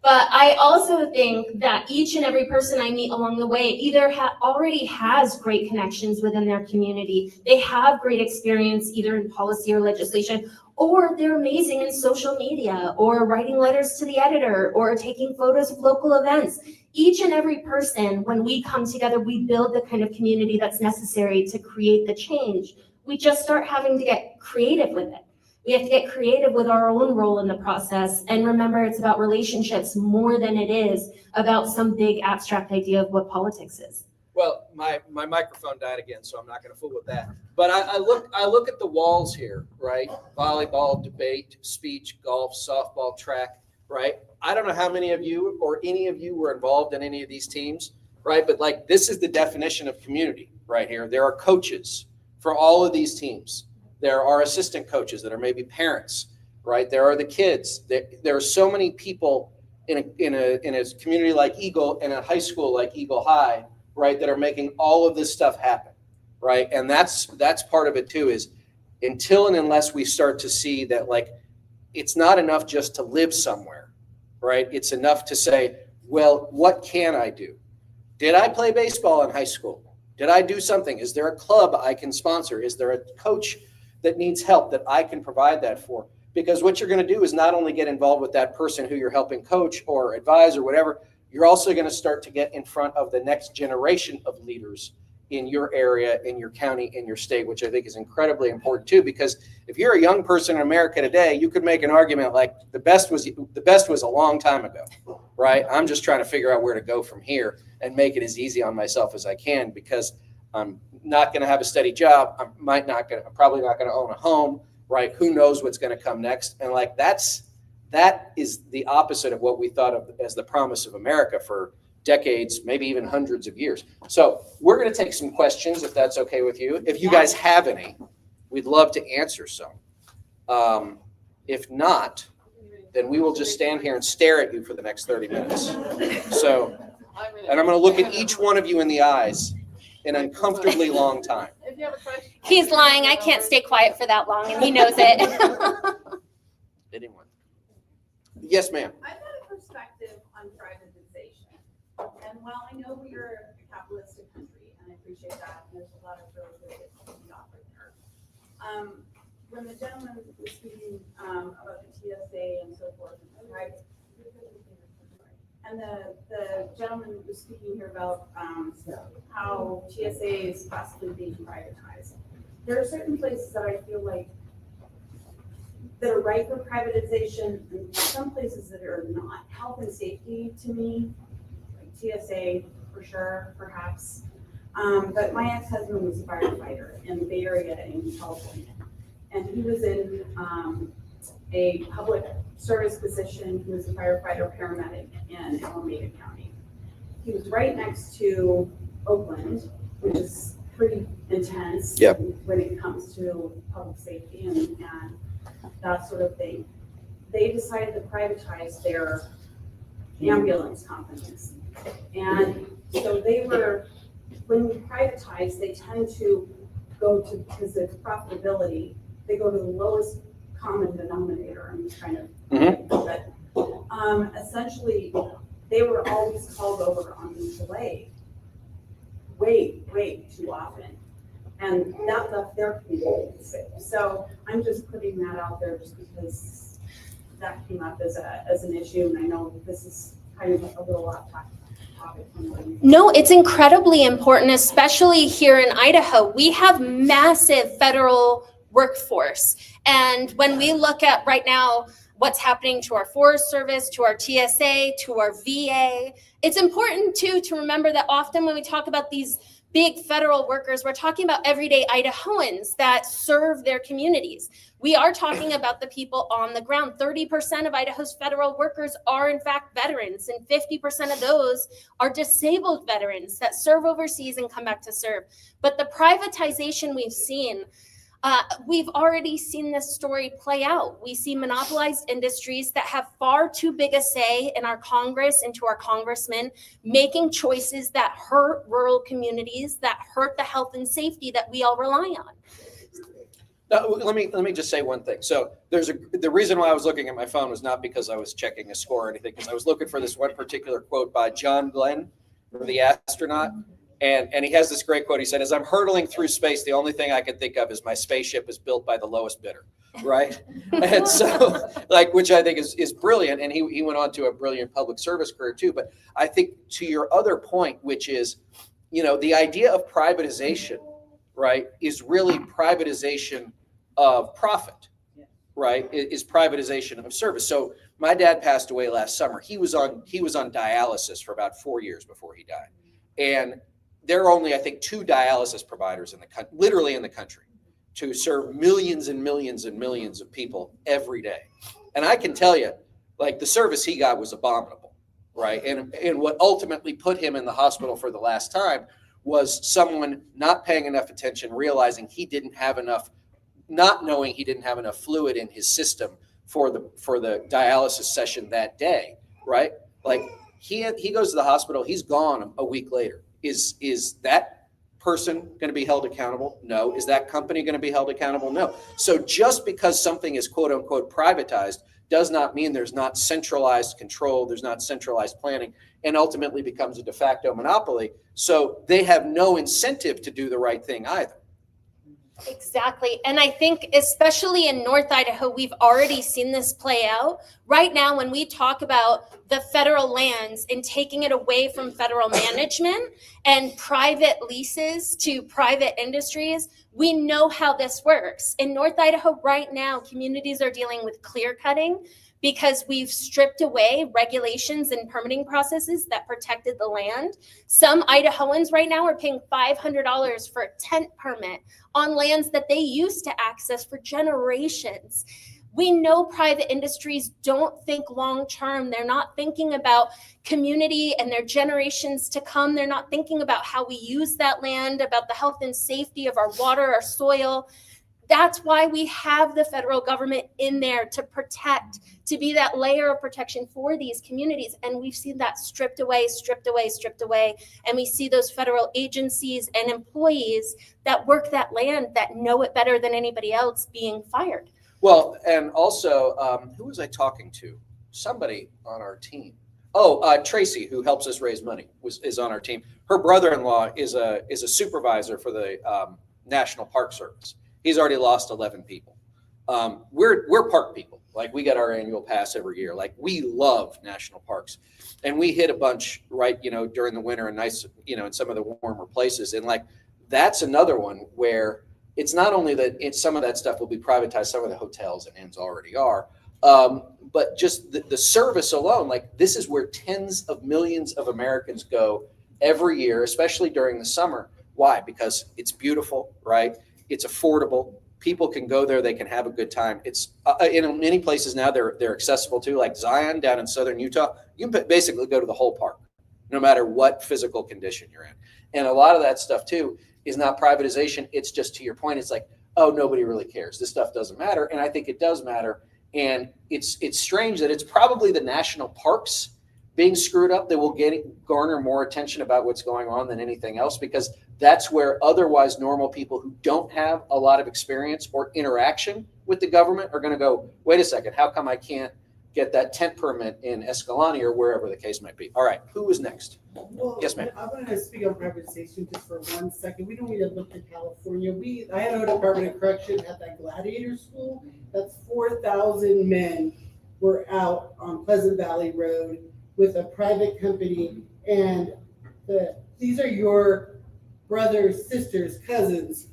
But I also think that each and every person I meet along the way either already has great connections within their community. They have great experience either in policy or legislation, or they're amazing in social media, or writing letters to the editor, or taking photos of local events. Each and every person, when we come together, we build the kind of community that's necessary to create the change. We just start having to get creative with it. We have to get creative with our own role in the process, and remember, it's about relationships more than it is about some big abstract idea of what politics is. Well, my microphone died again, so I'm not going to fool with that. But I look at the walls here, right? Volleyball, debate, speech, golf, softball, track, right? I don't know how many of you or any of you were involved in any of these teams, right? But like, this is the definition of community right here. There are coaches for all of these teams. There are assistant coaches that are maybe parents, right? There are the kids. There are so many people in a community like Eagle, in a high school like Eagle High, right, that are making all of this stuff happen, right? And that's part of it too, is until and unless we start to see that, like, it's not enough just to live somewhere, right? It's enough to say, well, what can I do? Did I play baseball in high school? Did I do something? Is there a club I can sponsor? Is there a coach that needs help that I can provide that for? Because what you're going to do is not only get involved with that person who you're helping coach or advise or whatever, you're also going to start to get in front of the next generation of leaders in your area, in your county, in your state, which I think is incredibly important too. Because if you're a young person in America today, you could make an argument like the best was a long time ago, right? I'm just trying to figure out where to go from here and make it as easy on myself as I can, because I'm not going to have a steady job. I'm probably not going to own a home, right? Who knows what's going to come next? And like, that is the opposite of what we thought of as the promise of America for decades, maybe even hundreds of years. So we're going to take some questions, if that's okay with you. If you guys have any, we'd love to answer some. If not, then we will just stand here and stare at you for the next 30 minutes. So, and I'm going to look at each one of you in the eyes an uncomfortably long time. If you have a question. He's lying. I can't stay quiet for that long, and he knows it. Anyone? Yes, ma'am. I've got a perspective on privatization. And while I know we are a capitalistic country, and I appreciate that, and there's a lot of really good things to offer there. When the gentleman was speaking about the TSA and so forth, and the gentleman was speaking here about how TSA is possibly being privatized. There are certain places that I feel like that are ripe for privatization, and some places that are not. Health and safety, to me, like TSA for sure, perhaps. But my ex-husband was a firefighter in the Bay Area in California, and he was in a public service position. He was a firefighter paramedic in Alameda County. He was right next to Oakland, which is pretty intense when it comes to public safety and that sort of thing. They decided to privatize their ambulance companies. And so when we privatize, they tend to go to, because it's profitability, they go to the lowest common denominator. I'm just trying to, but essentially, they were always called over on delay way too often. And that left their community sick. So I'm just putting that out there just because that came up as an issue, and I know this is kind of a little off topic. No, it's incredibly important, especially here in Idaho. We have massive federal workforce. And when we look at right now what's happening to our Forest Service, to our TSA, to our VA, it's important too to remember that often when we talk about these big federal workers, we're talking about everyday Idahoans that serve their communities. We are talking about the people on the ground. 30% of Idaho's federal workers are in fact veterans, and 50% of those are disabled veterans that serve overseas and come back to serve. But the privatization we've seen, we've already seen this story play out. We see monopolized industries that have far too big a say in our Congress and to our congressmen, making choices that hurt rural communities, that hurt the health and safety that we all rely on. Now, let me just say one thing. So the reason why I was looking at my phone was not because I was checking a score or anything, because I was looking for this one particular quote by John Glenn, the astronaut. And he has this great quote. He said, "As I'm hurtling through space, the only thing I can think of is my spaceship is built by the lowest bidder." right? And so, like, which I think is brilliant. And he went on to a brilliant public service career too. But I think to your other point, which is, the idea of privatization, right, is really privatization of profit, right? Is privatization of service. So my dad passed away last summer. He was on dialysis for about 4 years before he died. And there are only, I think, 2 dialysis providers literally in the country, to serve millions and millions and millions of people every day. And I can tell you, like, the service he got was abominable, right? And what ultimately put him in the hospital for the last time was someone not paying enough attention, realizing he didn't have enough, not knowing he didn't have enough fluid in his system for the dialysis session that day, right? Like, he goes to the hospital, he's gone a week later. Is that person going to be held accountable? No. Is that company going to be held accountable? No. So just because something is quote unquote privatized does not mean there's not centralized control, there's not centralized planning, and ultimately becomes a de facto monopoly. So they have no incentive to do the right thing either. Exactly. And I think especially in North Idaho, we've already seen this play out. Right now, when we talk about the federal lands and taking it away from federal management and private leases to private industries, we know how this works. In North Idaho right now, communities are dealing with clear cutting because we've stripped away regulations and permitting processes that protected the land. Some Idahoans right now are paying $500 for a tent permit on lands that they used to access for generations. We know private industries don't think long-term. They're not thinking about community and their generations to come. They're not thinking about how we use that land, about the health and safety of our water, our soil. That's why we have the federal government in there to protect, to be that layer of protection for these communities. And we've seen that stripped away. And we see those federal agencies and employees that work that land, that know it better than anybody else, being fired. Well, and also, who was I talking to? Somebody on our team. Tracy, who helps us raise money, is on our team. Her brother-in-law is a supervisor for the National Park Service. He's already lost 11 people. We're park people. Like, we get our annual pass every year. Like, we love national parks, and we hit a bunch during the winter and nice, in some of the warmer places. And like, that's another one where it's not only that some of that stuff will be privatized, some of the hotels and inns already are, but just the service alone. Like, this is where tens of millions of Americans go every year, especially during the summer. Why? Because it's beautiful, right? It's affordable. People can go there. They can have a good time. It's in many places now they're accessible too, like Zion down in southern Utah. You can basically go to the whole park, no matter what physical condition you're in. And a lot of that stuff too is not privatization. It's just, to your point, it's like, oh, nobody really cares. This stuff doesn't matter. And I think it does matter. And it's strange that it's probably the national parks being screwed up that will garner more attention about what's going on than anything else, because that's where otherwise normal people who don't have a lot of experience or interaction with the government are going to go, wait a second, how come I can't get that tent permit in Escalante or wherever the case might be? All right, who is next? Well, Yes, ma'am. I want to speak on privatization just for 1 second. We don't need to look to California. I had a Department of Correction at that Gladiator School. That's 4,000 men were out on Pleasant Valley Road with a private company, and these are your brothers, sisters, cousins,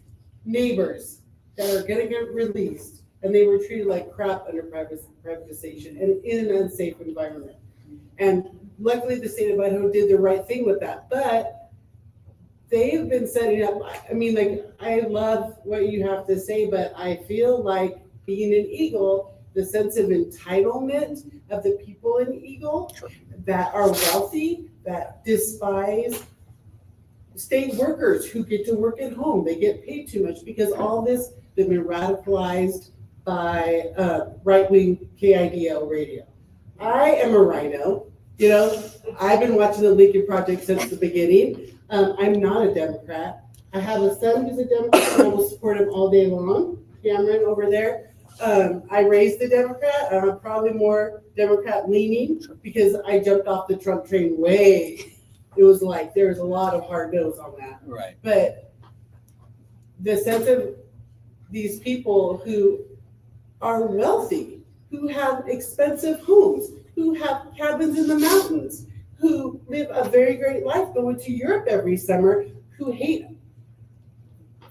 neighbors that are going to get released, and they were treated like crap under privatization and in an unsafe environment. And luckily, the state of Idaho did the right thing with that, but they've been setting up. I mean, like, I love what you have to say, but I feel like being an Eagle, the sense of entitlement of the people in Eagle that are wealthy, that despise state workers who get to work at home. They get paid too much because all this has been radicalized by right-wing KIDL radio. I am a rhino. I've been watching the Lincoln Project since the beginning. I'm not a Democrat. I have a son who's a Democrat, and I will support him all day long. Cameron over there. I raised the Democrat. I'm probably more Democrat leaning because I jumped off the Trump train way. It was like there's a lot of hard no's on that. Right. But the sense of these people who are wealthy, who have expensive homes, who have cabins in the mountains, who live a very great life going to Europe every summer, who hate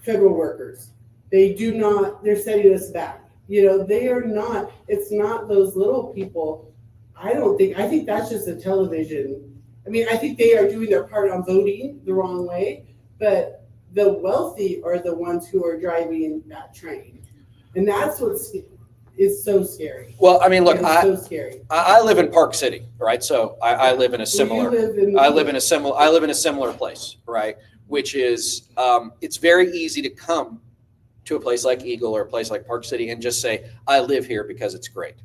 federal workers. They do not, they're setting us back. You know, they are not, it's not those little people. I think that's just a television. I mean, I think they are doing their part on voting the wrong way, but the wealthy are the ones who are driving that train. And that's is so scary. Well, I mean, look, It's so scary. I live in Park City, right? So I live in a similar, I live in a similar place, right? Which is, it's very easy to come to a place like Eagle or a place like Park City and just say, I live here because it's great,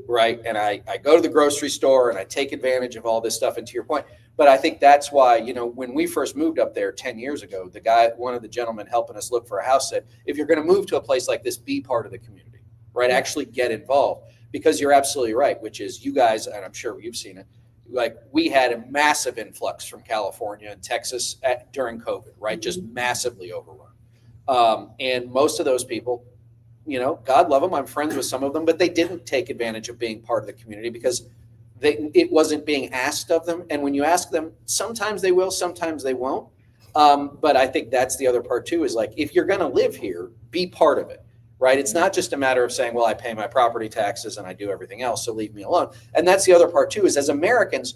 right? And I go to the grocery store and I take advantage of all this stuff. And to your point, but I think that's why, you know, when we first moved up there 10 years ago, one of the gentlemen helping us look for a house said, if you're going to move to a place like this, be part of the community, right? Actually get involved, because you're absolutely right, which is you guys, and I'm sure you've seen it, like we had a massive influx from California and Texas during COVID, right? Just massively overrun. And most of those people, you know, God love them. I'm friends with some of them, but they didn't take advantage of being part of the community because it wasn't being asked of them. And when you ask them, sometimes they will, sometimes they won't. But I think that's the other part too, is like, if you're going to live here, be part of it, right? It's not just a matter of saying, well, I pay my property taxes and I do everything else, so leave me alone. And that's the other part too, is as Americans,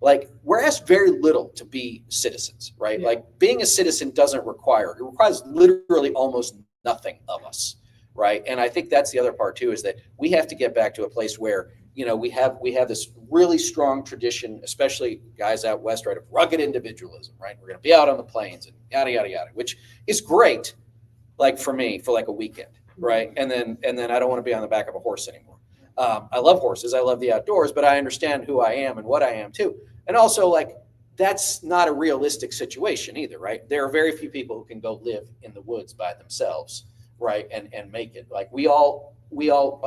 like we're asked very little to be citizens, right? Yeah. Like being a citizen it requires literally almost nothing of us, right? And I think that's the other part too, is that we have to get back to a place where, you know, we have this really strong tradition, especially guys out west, right, of rugged individualism, right? We're going to be out on the plains and yada, yada, yada, which is great, like for me, for like a weekend, right? And then I don't want to be on the back of a horse anymore. I love horses. I love the outdoors, but I understand who I am and what I am too. And also, like, that's not a realistic situation either, right? There are very few people who can go live in the woods by themselves, right? And make it. Like we all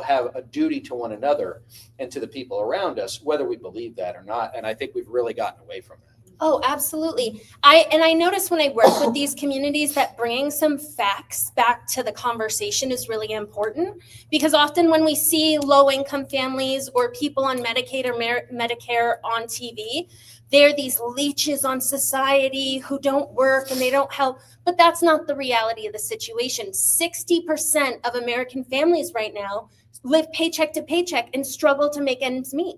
have a duty to one another and to the people around us, whether we believe that or not. And I think we've really gotten away from that. Oh, absolutely. I notice when I work with these communities that bringing some facts back to the conversation is really important, because often when we see low income families or people on Medicaid or Medicare on TV, they're these leeches on society who don't work and they don't help. But that's not the reality of the situation. 60% of American families right now live paycheck to paycheck and struggle to make ends meet.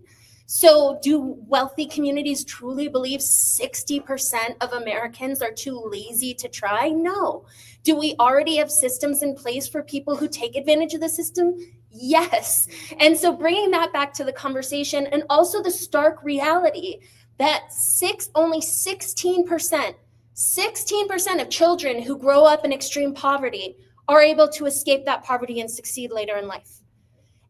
So do wealthy communities truly believe 60% of Americans are too lazy to try? No. Do we already have systems in place for people who take advantage of the system? Yes. And so bringing that back to the conversation, and also the stark reality that only 16% of children who grow up in extreme poverty are able to escape that poverty and succeed later in life.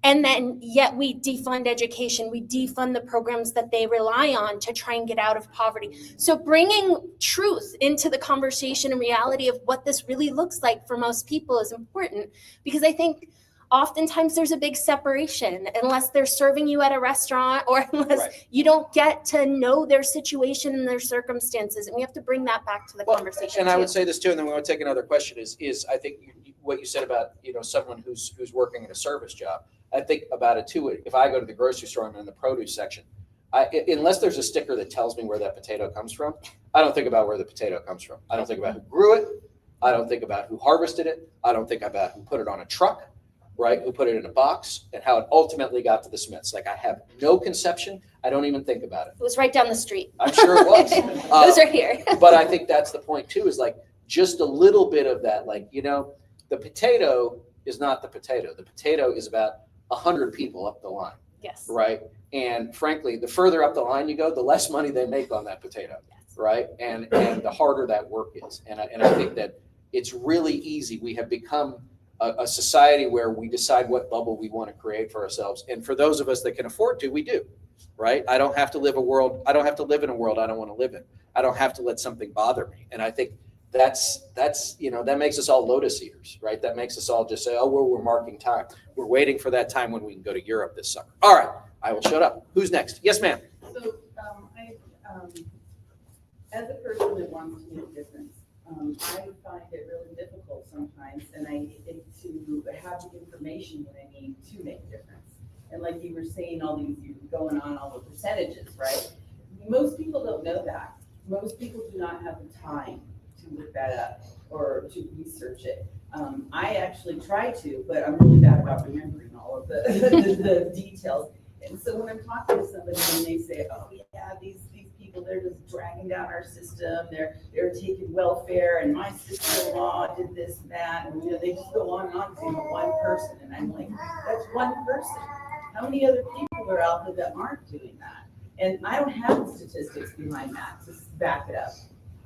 And then yet we defund education, we defund the programs that they rely on to try and get out of poverty. So bringing truth into the conversation and reality of what this really looks like for most people is important, because I think oftentimes there's a big separation unless they're serving you at a restaurant or unless you don't get to know their situation and their circumstances. And we have to bring that back to the conversation. And I would say this too, and then we're going to take another question is I think what you said about, you know, someone who's working in a service job. I think about it too. If I go to the grocery store and I'm in the produce section, unless there's a sticker that tells me where that potato comes from, I don't think about where the potato comes from. I don't think about who grew it. I don't think about who harvested it. I don't think about who put it on a truck, right? Who put it in a box and how it ultimately got to the Smiths. Like I have no conception. I don't even think about it. It was right down the street. I'm sure it was. Those are here. But I think that's the point too, is like just a little bit of that. Like, you know, the potato is not the potato. The potato is about 100 people up the line. Yes. Right. And frankly, the further up the line you go, the less money they make on that potato. Yes. Right. And the harder that work is. And I think that it's really easy. We have become a society where we decide what bubble we want to create for ourselves. And for those of us that can afford to, we do. Right. I don't have to live in a world I don't want to live in. I don't have to let something bother me. And I think that's you know, that makes us all lotus eaters, right? That makes us all just say, oh, we're marking time. We're waiting for that time when we can go to Europe this summer. All right, I will shut up. Who's next? Yes, ma'am. So as a person that wants to make a difference, I find it really difficult sometimes, and I think to have the information that I need to make a difference. And like you were saying, all these, you're going on all the percentages, right? Most people don't know that. Most people do not have the time to look that up or to research it. I actually try to, but I'm really bad about remembering all of the, the details. And so when I'm talking to somebody and they say, oh yeah, these people, they're just dragging down our system, they're taking welfare, and my sister-in-law did this and that, and they just go on and on saying one person, and I'm like, that's one person. How many other people are out there that aren't doing that? And I don't have the statistics behind that to back it up.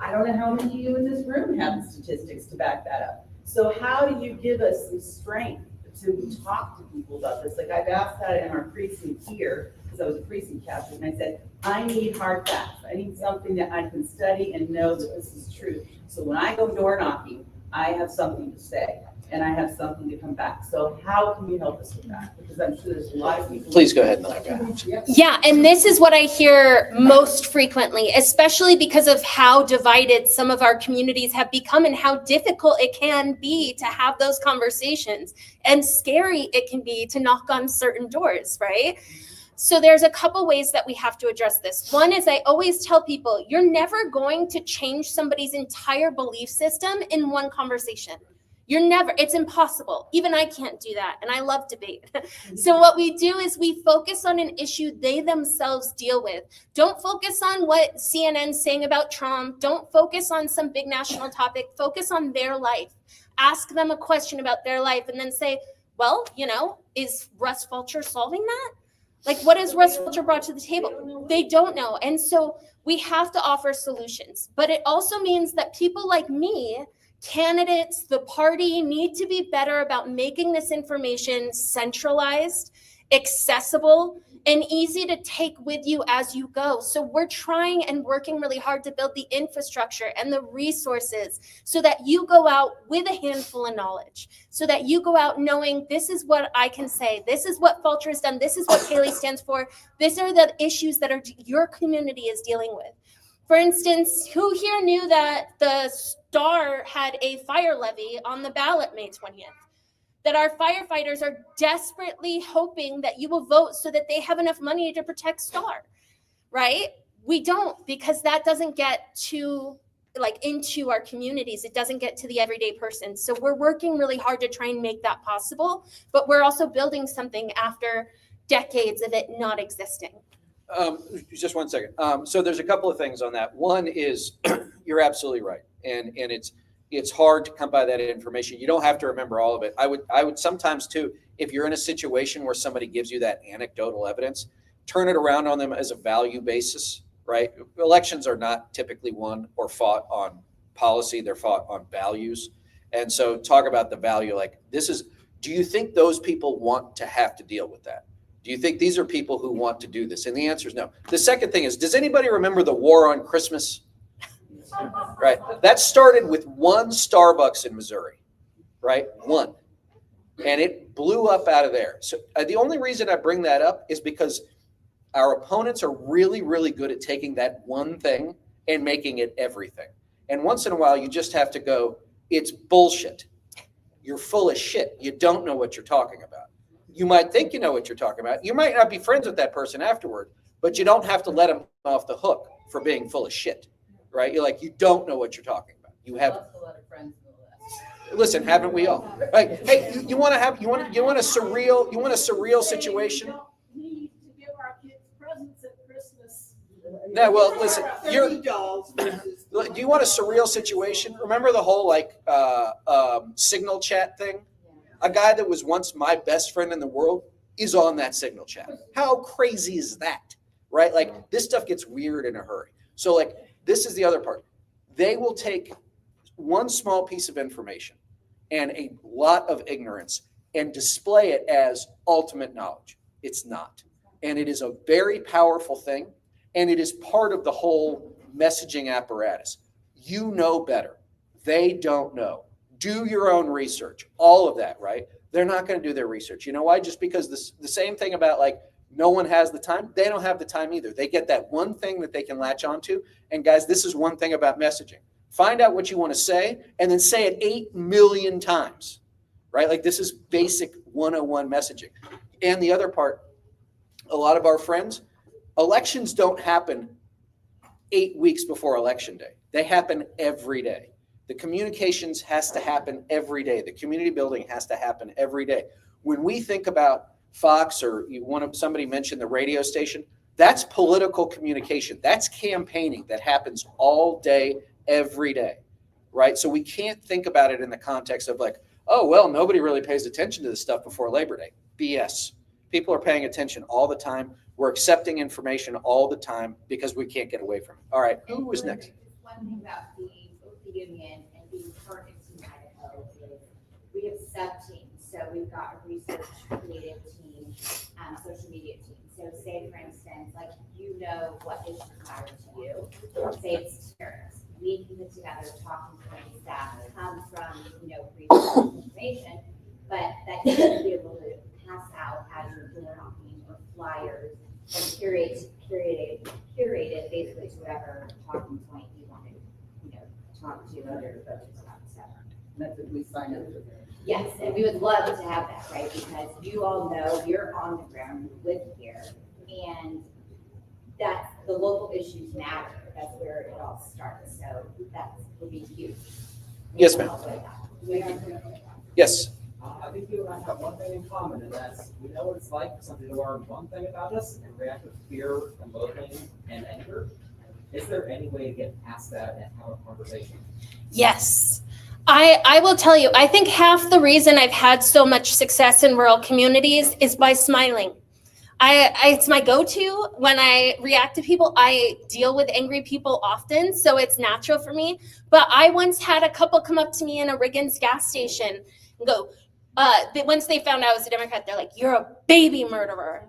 I don't know how many of you in this room have the statistics to back that up. So how do you give us some strength to talk to people about this? Like I've asked that in our precinct here, because I was a precinct captain, and I said, I need hard facts. I need something that I can study and know that this is true. So when I go door knocking, I have something to say and I have something to come back. So how can you help us with that? Because I'm sure there's a lot of people. Please go ahead and I've got it. Yeah, and this is what I hear most frequently, especially because of how divided some of our communities have become and how difficult it can be to have those conversations and scary it can be to knock on certain doors, right? So there's a couple ways that we have to address this. One is I always tell people, you're never going to change somebody's entire belief system in one conversation. It's impossible. Even I can't do that. And I love debate. So what we do is we focus on an issue they themselves deal with. Don't focus on what CNN's saying about Trump. Don't focus on some big national topic. Focus on their life. Ask them a question about their life and then say, well, is Russ Fulcher solving that? Like, what has Russ Fulcher brought to the table? They don't know. And so we have to offer solutions. But it also means that people like me, candidates, the party, need to be better about making this information centralized, accessible, and easy to take with you as you go. So we're trying and working really hard to build the infrastructure and the resources so that you go out with a handful of knowledge, so that you go out knowing this is what I can say, this is what Fulcher has done, this is what Kaylee stands for, these are the issues that your community is dealing with. For instance, who here knew that the Star had a fire levy on the ballot May 20th? That our firefighters are desperately hoping that you will vote so that they have enough money to protect Star, right? We don't, because that doesn't get to into our communities. It doesn't get to the everyday person. So we're working really hard to try and make that possible, but we're also building something after decades of it not existing. Just 1 second. So there's a couple of things on that. One is you're absolutely right. And it's hard to come by that information. You don't have to remember all of it. I would sometimes too, if you're in a situation where somebody gives you that anecdotal evidence, turn it around on them as a value basis, right? Elections are not typically won or fought on policy. They're fought on values. And so talk about the value, do you think those people want to have to deal with that? Do you think these are people who want to do this? And the answer is no. The second thing is, does anybody remember the war on Christmas? Right. That started with one Starbucks in Missouri, right? One. And it blew up out of there. So the only reason I bring that up is because our opponents are really, really good at taking that one thing and making it everything. And once in a while, you just have to go, it's bullshit. You're full of shit. You don't know what you're talking about. You might think you know what you're talking about. You might not be friends with that person afterward, but you don't have to let them off the hook for being full of shit, right? You're like, you don't know what you're talking about. You have a lot of friends in the list. Listen, haven't we all? Like, hey, you want a surreal situation? We need to give our kids presents at Christmas. No, well, listen, $30 do you want a surreal situation? Remember the whole signal chat thing? A guy that was once my best friend in the world is on that signal chat. How crazy is that? Right? Like, this stuff gets weird in a hurry. So this is the other part. They will take one small piece of information and a lot of ignorance and display it as ultimate knowledge. It's not. And it is a very powerful thing. And it is part of the whole messaging apparatus. You know better. They don't know. Do your own research. All of that, right? They're not going to do their research. You know why? Just because the same thing about no one has the time. They don't have the time either. They get that one thing that they can latch onto. And guys, this is one thing about messaging. find out what you want to say, and then say it 8 million times, right? Like this is basic 101 messaging. And the other part, a lot of our friends, elections don't happen 8 weeks before election day. They happen every day. The communications has to happen every day. The community building has to happen every day. When we think about Fox, or somebody mentioned the radio station, that's political communication. That's campaigning that happens all day, every day, right? So we can't think about it in the context of like, oh, well, nobody really pays attention to this stuff before Labor Day. BS. People are paying attention all the time. We're accepting information all the time because we can't get away from it. All right, who was next? One thing about the union and being part of Team Idaho is we have sub-teams. So we've got a research creative team, social media team. So say, for instance, like you know what is required to you. Say it's terrorists. We can put together talking points that come from, research information, but that you can be able to pass out as you're door knocking or flyers or curated basically to whatever talking point you want to, talk to other folks about, etc. That's what we sign up for. Yes, and we would love to have that, right? Because you all know you're on the ground, you live here, and that's the local issues matter. That's where it all starts. So that would be huge. Yes, ma'am. Yes. I think you and I have one thing in common, and that's we know what it's like for somebody to learn one thing about us and react with fear and loathing and anger. Is there any way to get past that and have a conversation? Yes. I will tell you, I think half the reason I've had so much success in rural communities is by smiling. It's my go-to when I react to people. I deal with angry people often, so it's natural for me. But I once had a couple come up to me in a Riggins gas station and go, once they found out I was a Democrat, they're like, "You're a baby murderer."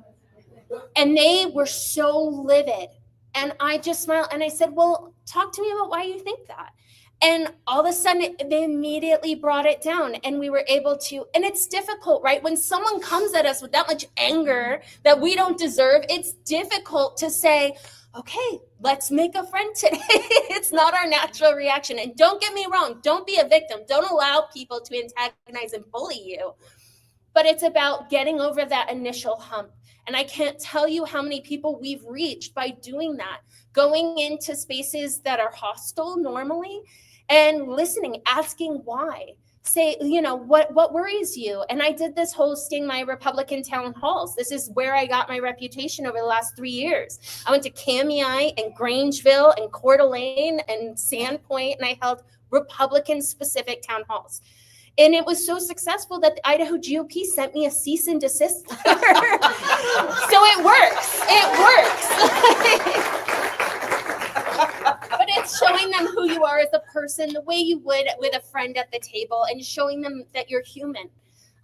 And they were so livid. And I just smiled and I said, "Well, talk to me about why you think that." And all of a sudden, they immediately brought it down and we were able to, and it's difficult, right? When someone comes at us with that much anger that we don't deserve, it's difficult to say, okay, let's make a friend today. It's not our natural reaction. And don't get me wrong, don't be a victim. Don't allow people to antagonize and bully you. But it's about getting over that initial hump. And I can't tell you how many people we've reached by doing that, going into spaces that are hostile normally and listening, asking why. Say, what worries you? And I did this hosting my Republican town halls. This is where I got my reputation over the last 3 years. I went to Kamiah and Grangeville and Coeur d'Alene and Sandpoint, and I held Republican-specific town halls. And it was so successful that the Idaho GOP sent me a cease and desist letter. So it works. It works. But it's showing them who you are as a person, the way you would with a friend at the table, and showing them that you're human.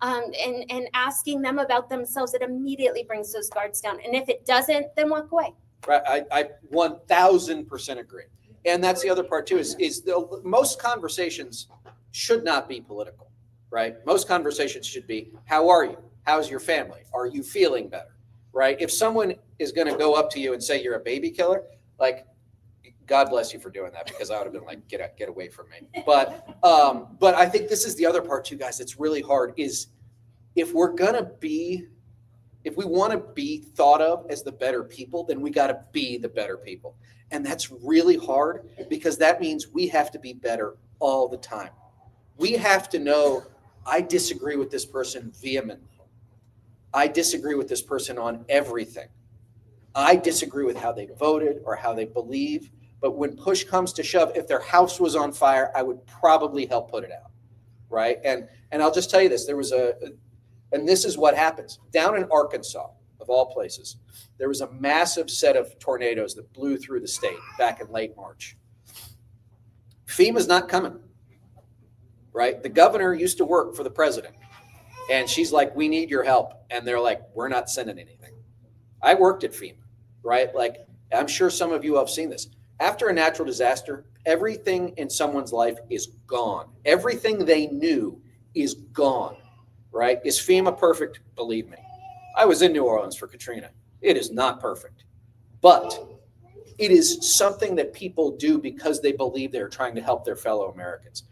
And asking them about themselves, it immediately brings those guards down. And if it doesn't, then walk away. Right. I 1000% agree. And that's the other part too, is most conversations should not be political, right? Most conversations should be, how are you? How's your family? Are you feeling better, right? If someone is going to go up to you and say you're a baby killer, like, God bless you for doing that, because I would have been like, get away from me. But I think this is the other part too, guys, that's really hard, is if we want to be thought of as the better people, then we got to be the better people. And that's really hard, because that means we have to be better all the time. We have to know, I disagree with this person vehemently. I disagree with this person on everything. I disagree with how they voted or how they believe. But when push comes to shove, if their house was on fire, I would probably help put it out, right? And I'll just tell you this, and this is what happens. Down in Arkansas, of all places, there was a massive set of tornadoes that blew through the state back in late March. FEMA's not coming, right? The governor used to work for the president, and she's like, we need your help. And they're like, we're not sending anything. I worked at FEMA, right? Like, I'm sure some of you have seen this. After a natural disaster, everything in someone's life is gone. Everything they knew is gone, right? Is FEMA perfect? Believe me. I was in New Orleans for Katrina. It is not perfect. But It is something that people do because they believe they're trying to help their fellow Americans.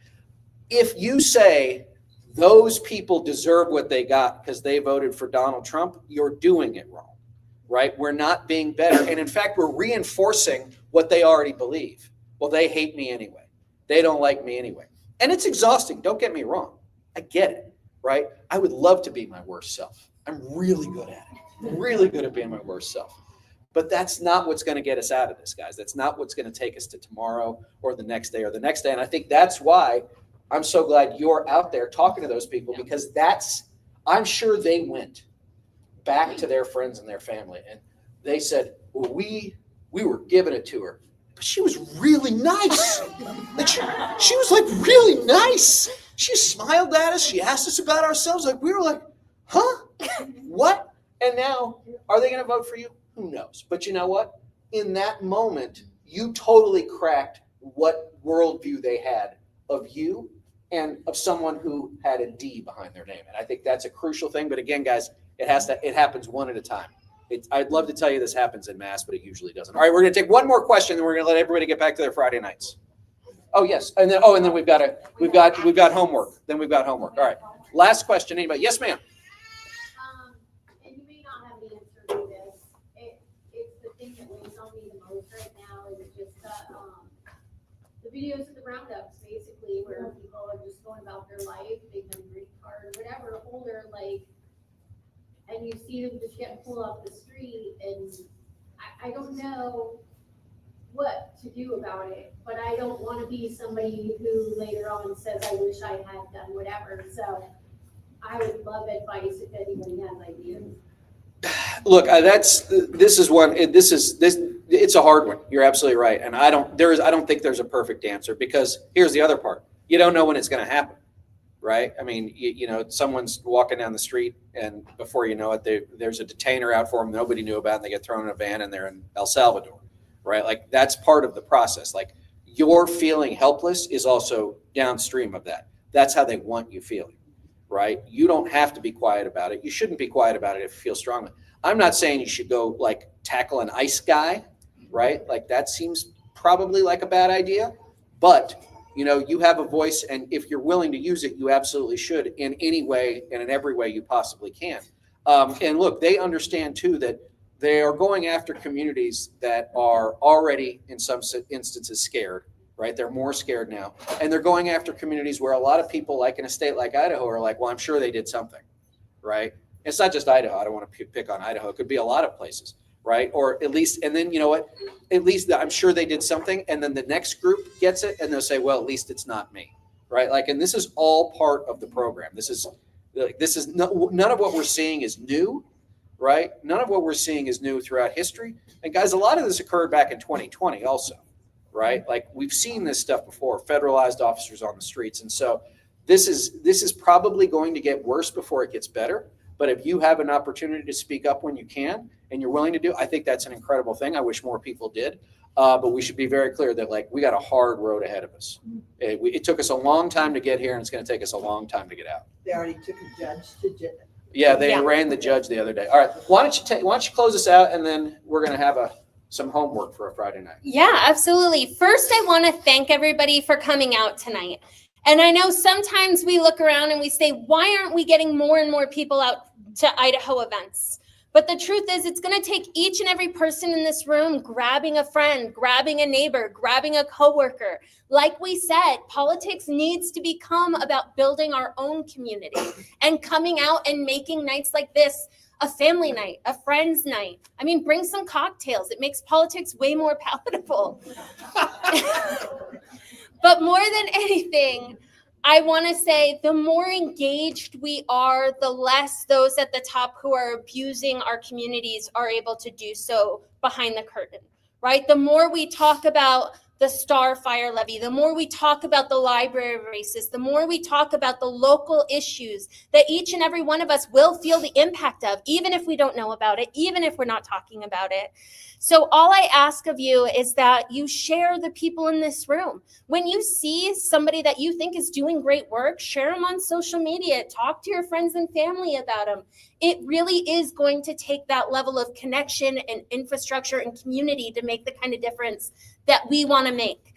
If you say those people deserve what they got because they voted for Donald Trump, you're doing it wrong, right? We're not being better. And in fact, we're reinforcing what they already believe. Well, they hate me anyway. They don't like me anyway. And it's exhausting. Don't get me wrong. I get it, right? I would love to be my worst self. I'm really good at it. I'm really good at being my worst self. But that's not what's going to get us out of this, guys. That's not what's going to take us to tomorrow or the next day or the next day. And I think that's why I'm so glad you're out there talking to those people, because I'm sure they went back to their friends and their family and they said, well, we were giving it to her, but she was really nice. Like she was like really nice. She smiled at us. She asked us about ourselves. Like we were like, huh? What? And now, are they going to vote for you? Who knows? But you know what? In that moment, you totally cracked what worldview they had of you and of someone who had a D behind their name. And I think that's a crucial thing. But again, guys, it happens one at a time. I'd love to tell you this happens en masse, but it usually doesn't. All right, we're going to take one more question, then we're going to let everybody get back to their Friday nights. Oh yes, and then we've got homework. Then we've got homework. All right, last question. Anybody? Yes, ma'am. And you may not have the answer to this. It's the thing that weighs on me the most right now is just the videos of the roundups, basically, where people are just going about their life, they've been green card or whatever, older, like, and you see them just getting pulled off the street, and I don't know what to do about it, but I don't want to be somebody who later on says, I wish I had done whatever. So I would love advice if anybody has ideas. Look, it's a hard one. You're absolutely right. And I don't think there's a perfect answer, because here's the other part. You don't know when it's going to happen, right? I mean, someone's walking down the street and before you know it, there's a detainer out for them nobody knew about, and they get thrown in a van and they're in El Salvador, right? Like that's part of the process. Like your feeling helpless is also downstream of that. That's how they want you feeling. Right? You don't have to be quiet about it. You shouldn't be quiet about it if you feel strongly. I'm not saying you should go like tackle an ICE guy, right? Like that seems probably like a bad idea, but you have a voice, and if you're willing to use it, you absolutely should in any way and in every way you possibly can. And look, they understand too that they are going after communities that are already in some instances scared. Right? They're more scared now. And they're going after communities where a lot of people, like in a state like Idaho, are like, well, I'm sure they did something, right? It's not just Idaho. I don't want to pick on Idaho. It could be a lot of places, right? Or at least, and then you know what? At least I'm sure they did something. And then the next group gets it and they'll say, well, at least it's not me, right? Like, and this is all part of the program. None of what we're seeing is new, right? None of what we're seeing is new throughout history. And guys, a lot of this occurred back in 2020 also. Right? Like we've seen this stuff before, federalized officers on the streets. And so this is probably going to get worse before it gets better. But if you have an opportunity to speak up when you can and you're willing to do, I think that's an incredible thing. I wish more people did. But we should be very clear that like we got a hard road ahead of us. It took us a long time to get here, and it's going to take us a long time to get out. They already took a judge to jail. Yeah, they ran the judge the other day. All right, why don't you close us out, and then we're going to have some homework for a Friday night. Yeah, absolutely. First, I want to thank everybody for coming out tonight. And I know sometimes we look around and we say, why aren't we getting more and more people out to Idaho events? But the truth is, it's going to take each and every person in this room grabbing a friend, grabbing a neighbor, grabbing a coworker. Like we said, politics needs to become about building our own community and coming out and making nights like this a family night, a friend's night. I mean, bring some cocktails. It makes politics way more palatable. But more than anything, I want to say the more engaged we are, the less those at the top who are abusing our communities are able to do so behind the curtain, right? The more we talk about the Star Fire Levy, the more we talk about the library races, the more we talk about the local issues that each and every one of us will feel the impact of, even if we don't know about it, even if we're not talking about it. So all I ask of you is that you share the people in this room. When you see somebody that you think is doing great work, share them on social media, talk to your friends and family about them. It really is going to take that level of connection and infrastructure and community to make the kind of difference that we want to make.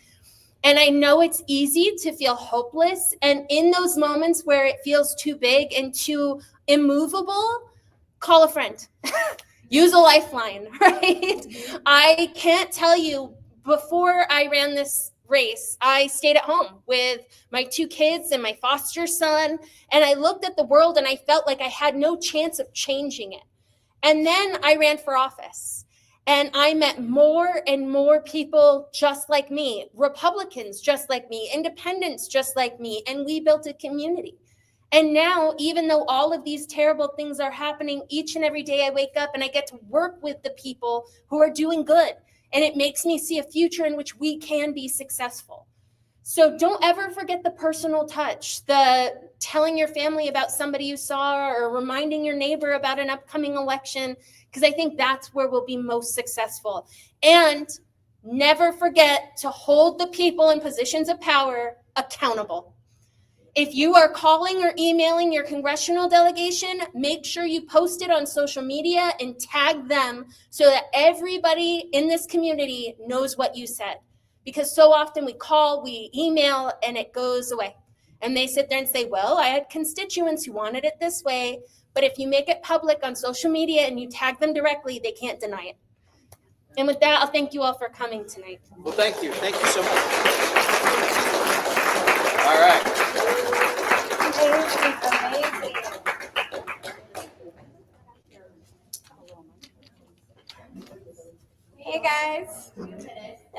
And I know it's easy to feel hopeless. And in those moments where it feels too big and too immovable, call a friend. Use a lifeline, right? I can't tell you, before I ran this race, I stayed at home with my 2 kids and my foster son. And I looked at the world and I felt like I had no chance of changing it. And then I ran for office. And I met more and more people just like me, Republicans just like me, independents just like me, and we built a community. And now, even though all of these terrible things are happening, each and every day I wake up and I get to work with the people who are doing good. And it makes me see a future in which we can be successful. So don't ever forget the personal touch, the telling your family about somebody you saw or reminding your neighbor about an upcoming election, because I think that's where we'll be most successful. And never forget to hold the people in positions of power accountable. If you are calling or emailing your congressional delegation, make sure you post it on social media and tag them so that everybody in this community knows what you said. Because so often we call, we email, and it goes away. And they sit there and say, well, I had constituents who wanted it this way. But if you make it public on social media and you tag them directly, they can't deny it. And with that, I'll thank you all for coming tonight. Well, thank you. Thank you so much. All right. Hey guys,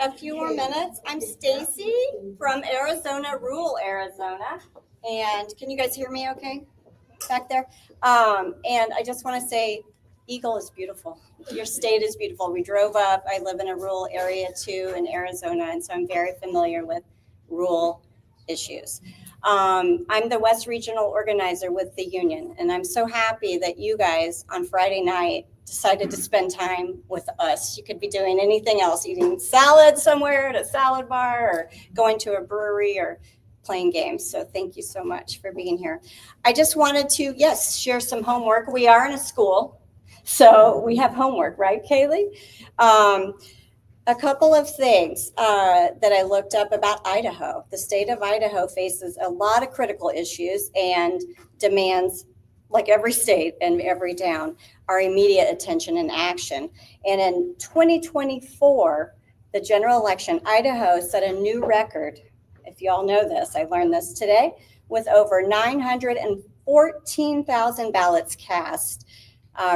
a few more minutes. I'm Stacy from Arizona, rural Arizona. And can you guys hear me okay back there? And I just want to say, Eagle is beautiful. Your state is beautiful. We drove up. I live in a rural area too in Arizona, and so I'm very familiar with rural issues. I'm the West Regional Organizer with the union, and I'm so happy that you guys on Friday night decided to spend time with us. You could be doing anything else, eating salad somewhere at a salad bar or going to a brewery or playing games. So thank you so much for being here. I just wanted to, yes, share some homework. We are in a school, so we have homework, right, Kaylee? A couple of things that I looked up about Idaho. The state of Idaho faces a lot of critical issues and demands, like every state and every town, our immediate attention and action. And in 2024, the general election, Idaho set a new record. If you all know this, I learned this today, with over 914,000 ballots cast,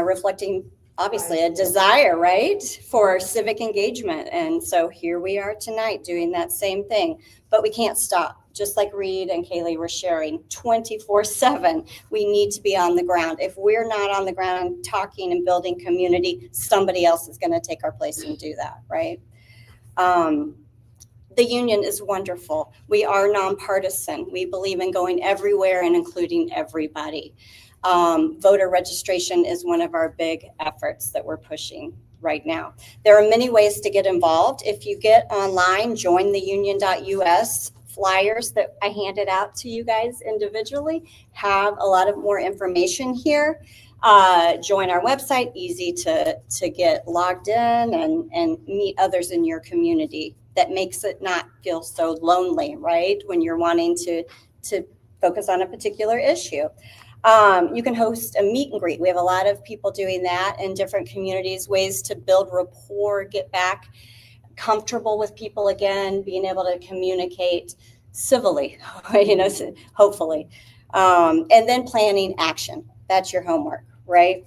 reflecting obviously a desire, right, for civic engagement. And so here we are tonight doing that same thing, but we can't stop. Just like Reed and Kaylee were sharing, 24/7, we need to be on the ground. If we're not on the ground talking and building community, somebody else is going to take our place and do that, right? The union is wonderful. We are nonpartisan. We believe in going everywhere and including everybody. Voter registration is one of our big efforts that we're pushing right now. There are many ways to get involved. If you get online, jointheunion.us, flyers that I handed out to you guys individually have a lot of more information here. Join our website, easy to get logged in and meet others in your community. That makes it not feel so lonely, right? When you're wanting to focus on a particular issue. You can host a meet and greet. We have a lot of people doing that in different communities, ways to build rapport, get back comfortable with people again, being able to communicate civilly, hopefully. And then planning action. That's your homework, right?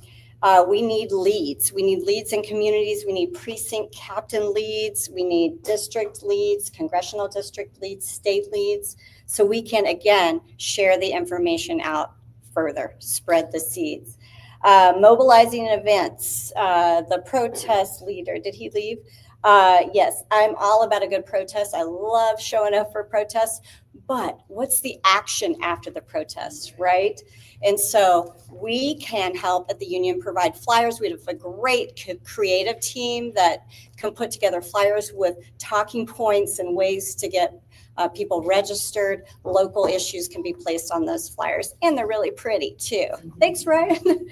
We need leads. We need leads in communities. We need precinct captain leads. We need district leads, congressional district leads, state leads, so we can, again, share the information out further, spread the seeds. Mobilizing events. The protest leader, did he leave? Yes, I'm all about a good protest. I love showing up for protests, but what's the action after the protest, right? And so we can help at the union provide flyers. We have a great creative team that can put together flyers with talking points and ways to get people registered. Local issues can be placed on those flyers, and they're really pretty too. Thanks, Ryan.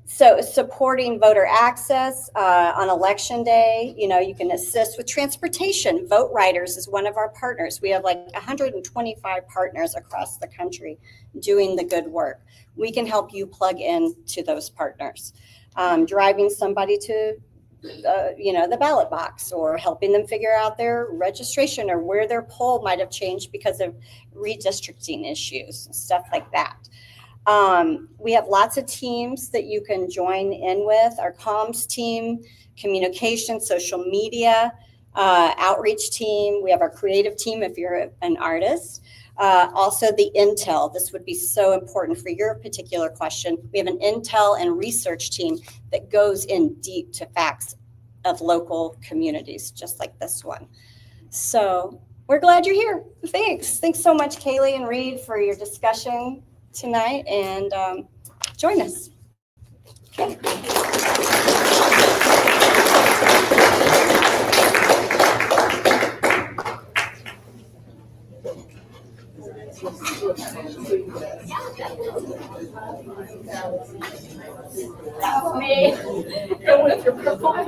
So supporting voter access on election day, you can assist with transportation. Vote Riders is one of our partners. We have like 125 partners across the country doing the good work. We can help you plug in to those partners. Driving somebody to the ballot box, or helping them figure out their registration or where their poll might have changed because of redistricting issues, stuff like that. We have lots of teams that you can join in with. Our comms team, communication, social media, outreach team. We have our creative team if you're an artist. Also the intel. This would be so important for your particular question. We have an intel and research team that goes in deep to facts of local communities, just like this one. So we're glad you're here. Thanks. Thanks so much, Kaylee and Reed, for your discussion tonight, and join us. Okay. That's me. Go with your purple pen.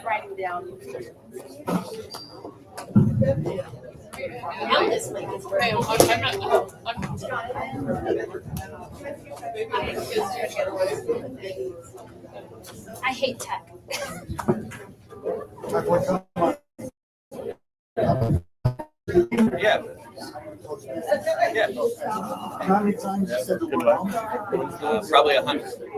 Writing down. Now this link is great. I hate tech. Yeah. Yeah. How many times you said the word? Probably 100.